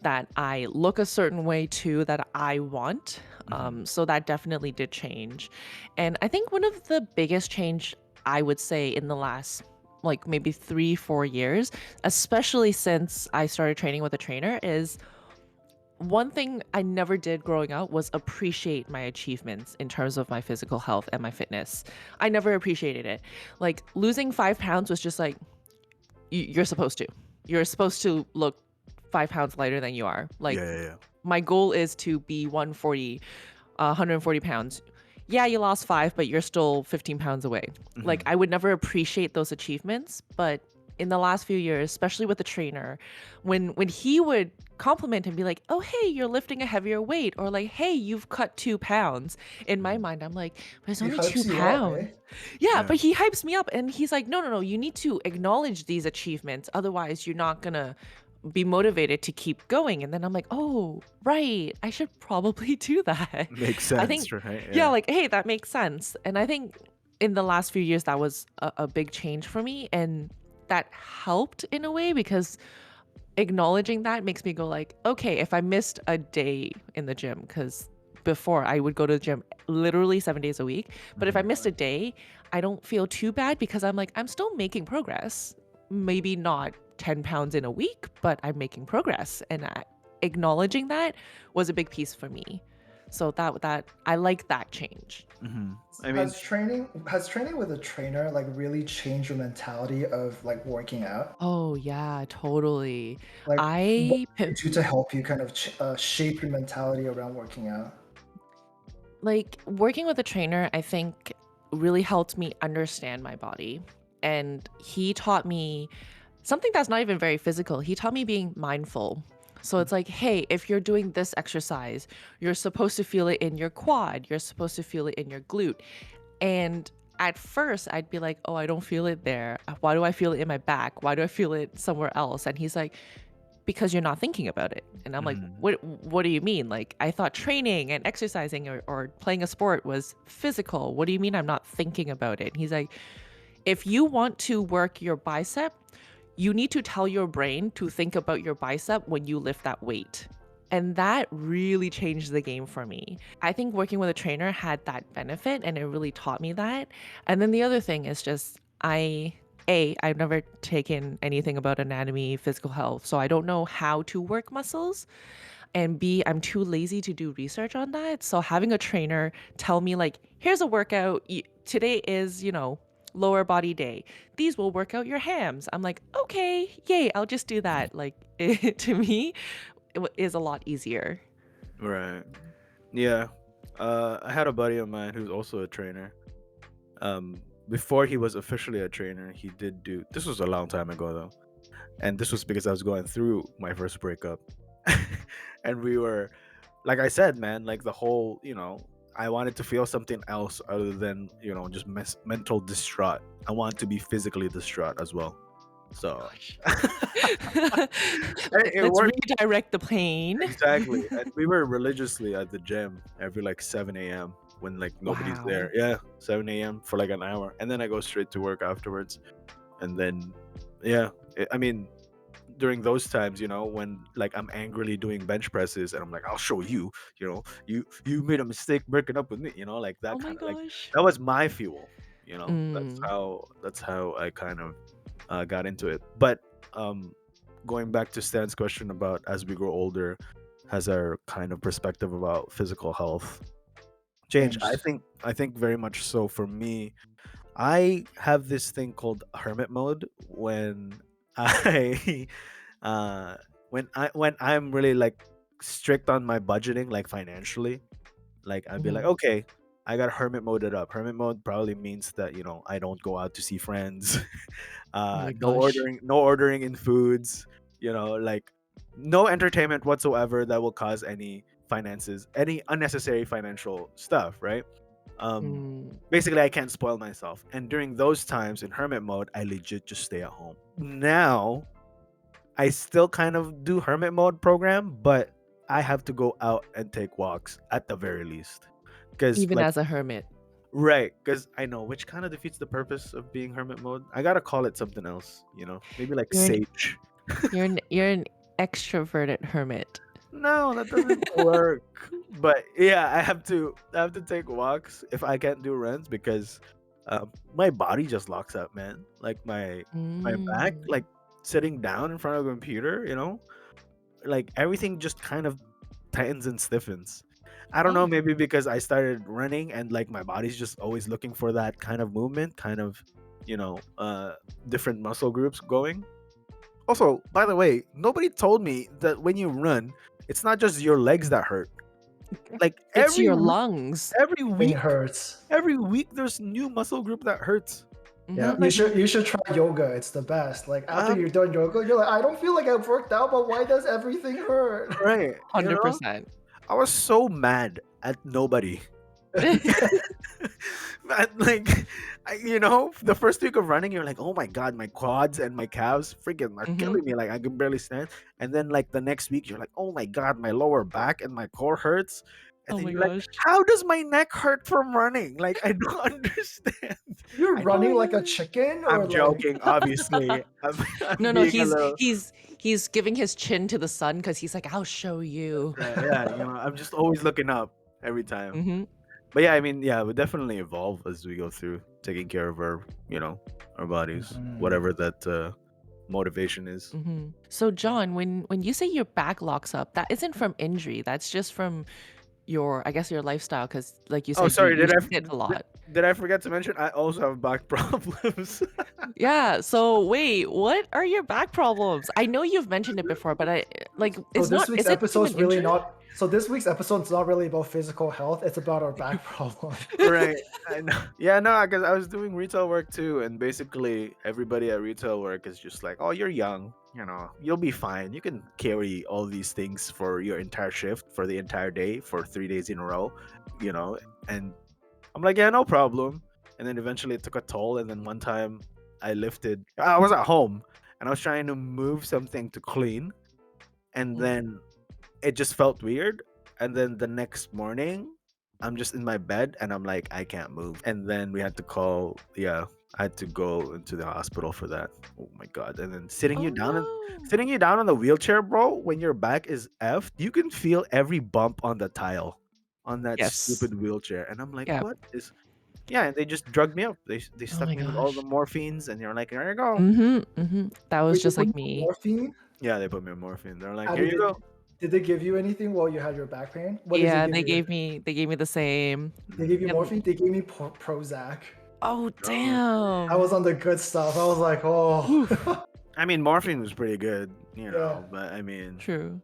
that I look a certain way too that I want. Hmm. So that definitely did change. And I think one of the biggest change I would say in the last like maybe 3, 4 years, especially since I started training with a trainer, is one thing I never did growing up was appreciate my achievements in terms of my physical health and my fitness. I never appreciated it. Like losing 5 pounds was just like, you're supposed to. You're supposed to look 5 pounds lighter than you are. Like Yeah, yeah, my goal is to be 140, 140 pounds. Yeah, you lost 5, but you're still 15 pounds away. yeah. Like Hmm. I would never appreciate those achievements, but in the last few years, especially with the trainer, when he would compliment and be like, "Oh, hey, you're lifting a heavier weight," or like, "Hey, you've cut 2 pounds." In my mind, I'm like, "But it's He only two hypes you up, eh? pounds." Yeah, Yeah. but he hypes me up and he's like, "No, no, no, you need to acknowledge these achievements. Otherwise, you're not gonna be motivated to keep going." And then I'm like, "Oh, right. I should probably do that." Makes I think, sense, right? yeah, Yeah. like, hey, that makes sense. And I think in the last few years, that was a big change for me. And that helped in a way because acknowledging that makes me go like, okay, if I missed a day in the gym, because before I would go to the gym literally 7 days a week, but if I Hmm. missed a day, I don't feel too bad because I'm like, I'm still making progress. Maybe not 10 pounds in a week, but I'm making progress. And acknowledging that was a big piece for me. So that I like that change. Hmm. I mean, Has training with a trainer like really changed your mentality of like working out? Oh yeah, totally. Like what I did you do to help you kind of shape your mentality around working out? like working with a trainer, I think really helped me understand my body. And he taught me something that's not even very physical. He taught me being mindful. So it's like, hey, if you're doing this exercise, you're supposed to feel it in your quad, you're supposed to feel it in your glute. And at first, I'd be like, oh, I don't feel it there. Why do I feel it in my back? Why do I feel it somewhere else? And he's like, because you're not thinking about it. And I'm like, mhm. what do you mean? Like I thought training and exercising or playing a sport was physical. What do you mean I'm not thinking about it? And he's like, if you want to work your bicep, you need to tell your brain to think about your bicep when you lift that weight. And that really changed the game for me. I think working with a trainer had that benefit and it really taught me that. And then the other thing is just I've never taken anything about anatomy, physical health, so I don't know how to work muscles. And B, I'm too lazy to do research on that. So having a trainer tell me like, here's a workout. Today is, lower body day. These will work out your hams. I'm like, okay, yay, I'll just do that. Like to me, is a lot easier. Right. Yeah. I had a buddy of mine who's also a trainer. Before he was officially a trainer, he did do. This was a long time ago though, and this was because I was going through my first breakup, and we were, like I said, man, like the whole, I wanted to feel something else other than just mental distraught. I want to be physically distraught as well. So it Let's worked. redirect the plane. Exactly. And we were religiously at the gym every like 7 a.m. when like nobody's Wow. there. Yeah, 7 a.m. for like an hour. And then I go straight to work afterwards. And then, yeah, I mean, during those times, when like I'm angrily doing bench presses and I'm like, I'll show you, you made a mistake breaking up with me, like Oh that my kind of like, gosh. that was my fuel, Mm. that's how I kind of got into it. But going back to Stan's question about as we grow older, has our kind of perspective about physical health changed? I Changed. think I think very much so. For me, I have this thing called hermit mode when I uh when I'm really like strict on my budgeting, like financially. Like I'd be like, Mhm. okay, I got hermit moded up. Hermit mode probably means that I don't go out to see friends. Oh my No gosh. ordering, no ordering in foods. Like no entertainment whatsoever that will cause any unnecessary financial stuff. Right. Mm. Basically, I can't spoil myself. And during those times in hermit mode, I legit just stay at home. Now I still kind of do hermit mode program, but I have to go out and take walks at the very least. Because, Even like, as a hermit. right, because I know which kind of defeats the purpose of being hermit mode. I gotta call it something else, maybe like You're an sage. you're an extroverted hermit. No, that doesn't work. But yeah, I have to take walks if I can't do runs because my body just locks up, man. Like my back, Mm. like sitting down in front of a computer, like everything just kind of tightens and stiffens. I don't know, Oh. maybe because I started running and like my body's just always looking for that kind of movement, kind of, different muscle groups going. Also, by the way, nobody told me that when you run, it's not just your legs that hurt. Like It's your lungs. every Thing week, hurts. every week there's new muscle group that hurts. Yeah, Mhm. you Like should try yoga. It's the best. Like after um you're done yoga, you're like, I don't feel like I've worked out, but why does everything hurt? right, 100%. I was so mad at nobody. Man, like the first week of running, you're like, oh my god, my quads and my calves freaking are Mhm. killing me. Like I can barely stand. And then like the next week, you're like, oh my god, my lower back and my core hurts. And Oh then my you're like, gosh. how does my neck hurt from running? Like I don't understand. You're I know Oh running my like a gosh. chicken, or I'm like joking, obviously. I'm No, no, being a he's little he's he's giving his chin to the sun because he's like, I'll show you. yeah, I'm just always looking up every time. Mhm. But yeah, I mean, yeah, we definitely evolve as we go through taking care of our bodies, Mhm. whatever that motivation is. Mhm. So John, when you say your back locks up, that isn't from injury. That's just from your, I guess, your lifestyle. Because like you Oh, said, you sorry, you sit a did, lot. did I forget to mention I also have back problems? Yeah. So wait, what are your back problems? I know you've mentioned it before, but I like So it's this not. week's Is it from episode's an really injury? not. So this week's episode's not really about physical health. It's about our back problem. Right. I know. Yeah, no, because I was doing retail work too, and basically everybody at retail work is just like, "Oh, you're young, you'll be fine. You can carry all these things for your entire shift, for the entire day, for 3 days in a row, you know." And I'm like, "Yeah, no problem." And then eventually it took a toll, and then one time I was at home, and I was trying to move something to clean, and Mm. then it just felt weird. And then the next morning, I'm just in my bed and I'm like, I can't move. And then we had to call, yeah, I had to go into the hospital for that. Oh my god! And then Oh no. sitting you down on the wheelchair, bro. When your back is effed, you can feel every bump on the tile, on that Yes. stupid wheelchair. And I'm like, Yeah. what is? Yeah, and they just drugged me up. They Oh stuck my me with all the gosh. morphines, and you're like, here you go. That was Wait, they just put like you on me. morphine? Yeah, they put me on morphine. They're like, How here did you go. did they give you anything while you had your back pain? What did they Yeah, give you? they gave me the same. They gave you And morphine? They gave me Prozac. oh Oh. I was damn. on the good stuff. I was like, oh. Oof. I mean, morphine was pretty good, Yeah. but I mean, True.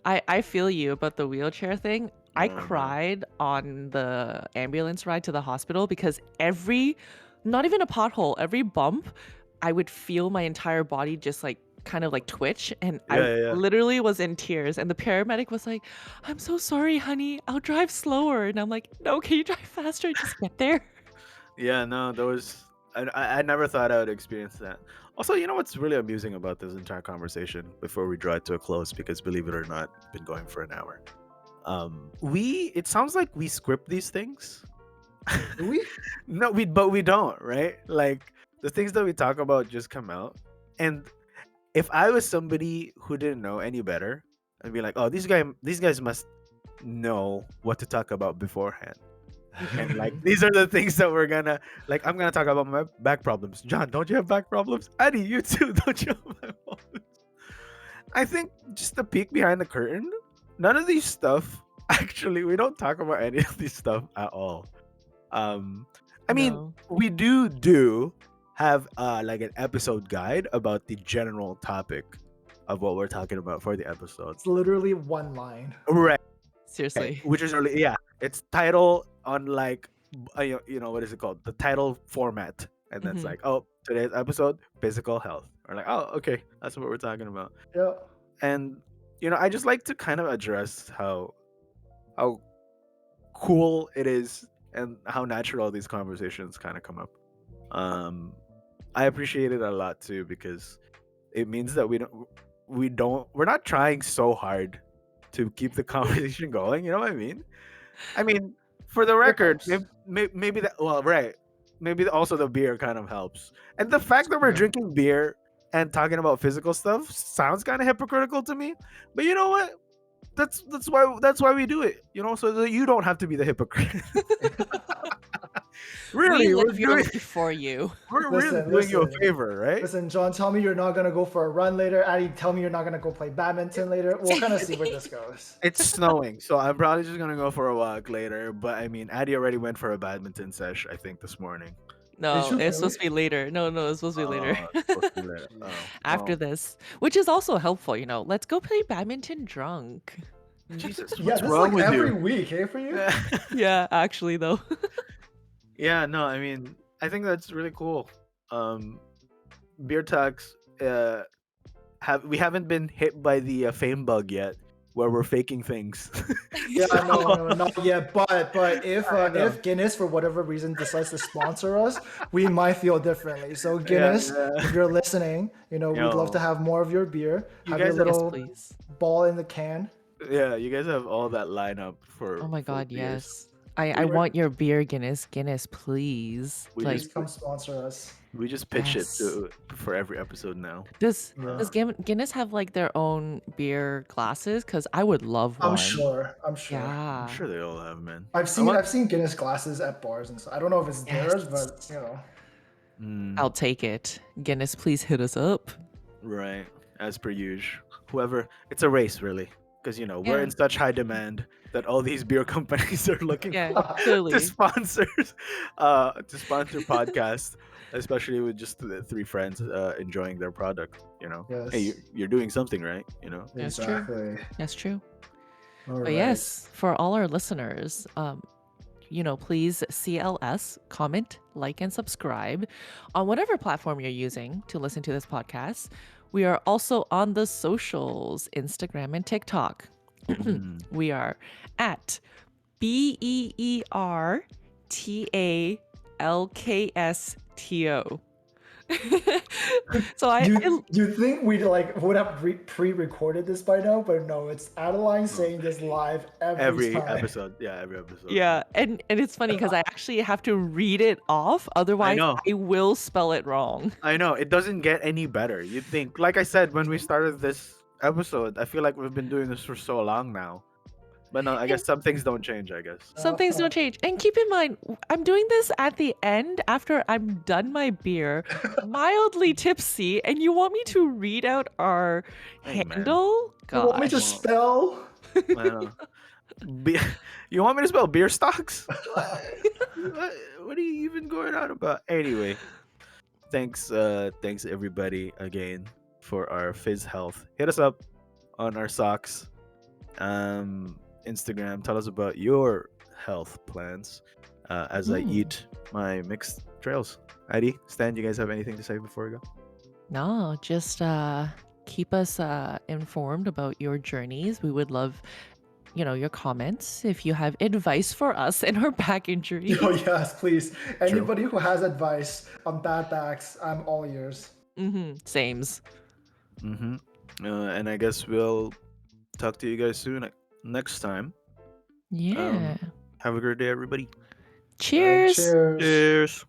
I feel you about the wheelchair thing. I oh no. cried on the ambulance ride to the hospital because every, not even a pothole, every bump, I would feel my entire body just like kind of like twitch, and I Yeah, yeah, yeah. literally was in tears, and the paramedic was like, "I'm so sorry, honey. I'll drive slower." And I'm like, "No, can you drive faster? Just get there." Yeah, no, there was. I never thought I would experience that. Also, you know what's really amusing about this entire conversation before we draw it to a close, because believe it or not, it's been going for an hour. It sounds like we script these things. Do we? No, but we don't, right? Like the things that we talk about just come out. And if I was somebody who didn't know any better, I'd be like, oh, these guys must know what to talk about beforehand. And like these are the things that we're gonna like. I'm gonna talk about my back problems. John, don't you have back problems? Eddie, you too. Don't you have back problems? I think just the peek behind the curtain. None of these stuff. Actually, we don't talk about any of these stuff at all. Um, I mean, No. we do have like an episode guide about the general topic of what we're talking about for the episode. It's literally one line. Right. Seriously. Which is really, yeah, it's title on like what is it called, the title format, and that's Mhm. like, oh, today's episode, physical health, or like, oh, okay, that's what we're talking about. Yeah. And I just like to kind of address how cool it is and how natural these conversations kind of come up. um I appreciate it a lot too, because it means that we're not trying so hard to keep the conversation going, you know what I mean? I mean, for the It record, helps. maybe that, well, right. Maybe also the beer kind of helps. And the fact that we're Yeah. drinking beer and talking about physical stuff sounds kind of hypocritical to me. But you know what? That's why we do it. So that you don't have to be the hypocrite. We Really, live your life for you. we're really Listen, doing you a listen. favor, right? Listen, John, tell me you're not gonna go for a run later. Addie, tell me you're not gonna go play badminton later. We'll kind of see where this goes. It's snowing, so I'm probably just gonna go for a walk later. But I mean, Addie already went for a badminton sesh, I think, this morning. Did No, you it's really? supposed to be later. No, it's supposed to be later. Oh, it's supposed to be later. Jeez. Oh, After well, this, which is also helpful, let's go play badminton drunk. Jesus, Yeah, what's this is wrong like with every you? week, hey, for you? Yeah, actually though. Yeah, no, I mean, I think that's really cool. Um, Beer talks. We haven't been hit by the fame bug yet, where we're faking things. Yeah, So, no, not yet. But I know. if Guinness for whatever reason decides to sponsor us, we might feel differently. So Yeah, Guinness, if yeah. you're listening, we'd love to Yo, have more of your beer. you Have your guys have, Yes, little please. ball in the can. yeah, you guys have all that lineup Oh for my god, beers. yes. I We want your beer, Guinness. Guinness, please. we Like, Please just come sponsor us. pitch it yes. to for every episode now. Yeah. Does Guinness have like their own beer glasses? Because I would love I'm one. sure. I'm sure. I'm Yeah. sure they all have, man. I've I seen want. I've seen Guinness glasses at bars and stuff. I don't know if it's theirs, but Yes. Mm, I'll take it. Guinness, please hit us up. right, as per usual. Whoever, it's a race, really, because we're Yeah. in such high demand that all these beer companies are looking Yeah, for to clearly. sponsors, to sponsor podcasts, especially with just the three friends enjoying their product. Hey, Yes. you're doing something right. That's true. Exactly. That's true. All But right. yes, for all our listeners, please CLS, comment, like, and subscribe on whatever platform you're using to listen to this podcast. We are also on the socials, Instagram and TikTok. Mm. We are at BEERTALKSTO. So You think we like would have pre-recorded this by now, but no, it's Adeline saying this live every Every time. episode. Yeah, every episode. yeah, and it's funny because I actually have to read it off, I otherwise know. I will spell it wrong. I know. It doesn't get any better. You'd think, like I said, when we started this episode, I feel like we've been doing this for so long now. But no, I guess And some things don't change, I guess. some things don't change. And keep in mind, I'm doing this at the end after I'm done my beer, mildly tipsy, and you want me to read out our Hey, man. handle? You want me to Gosh. spell? I know. Be- you want me to spell beer stocks? What are you even going on about? Anyway, thanks everybody again for our Fizz Health. Hit us up on our socks, Instagram. Tell us about your health plans as I eat my mixed trails. Adi, Stan, you guys have anything to say before we go? No, just keep us informed about your journeys. We would love, your comments. If you have advice for us in our back injury. Oh yes, please. Anybody who has advice on bad backs, I'm all ears. Sames. And I guess we'll talk to you guys soon next time. Yeah. Have a great day, everybody. Cheers. Cheers. Cheers.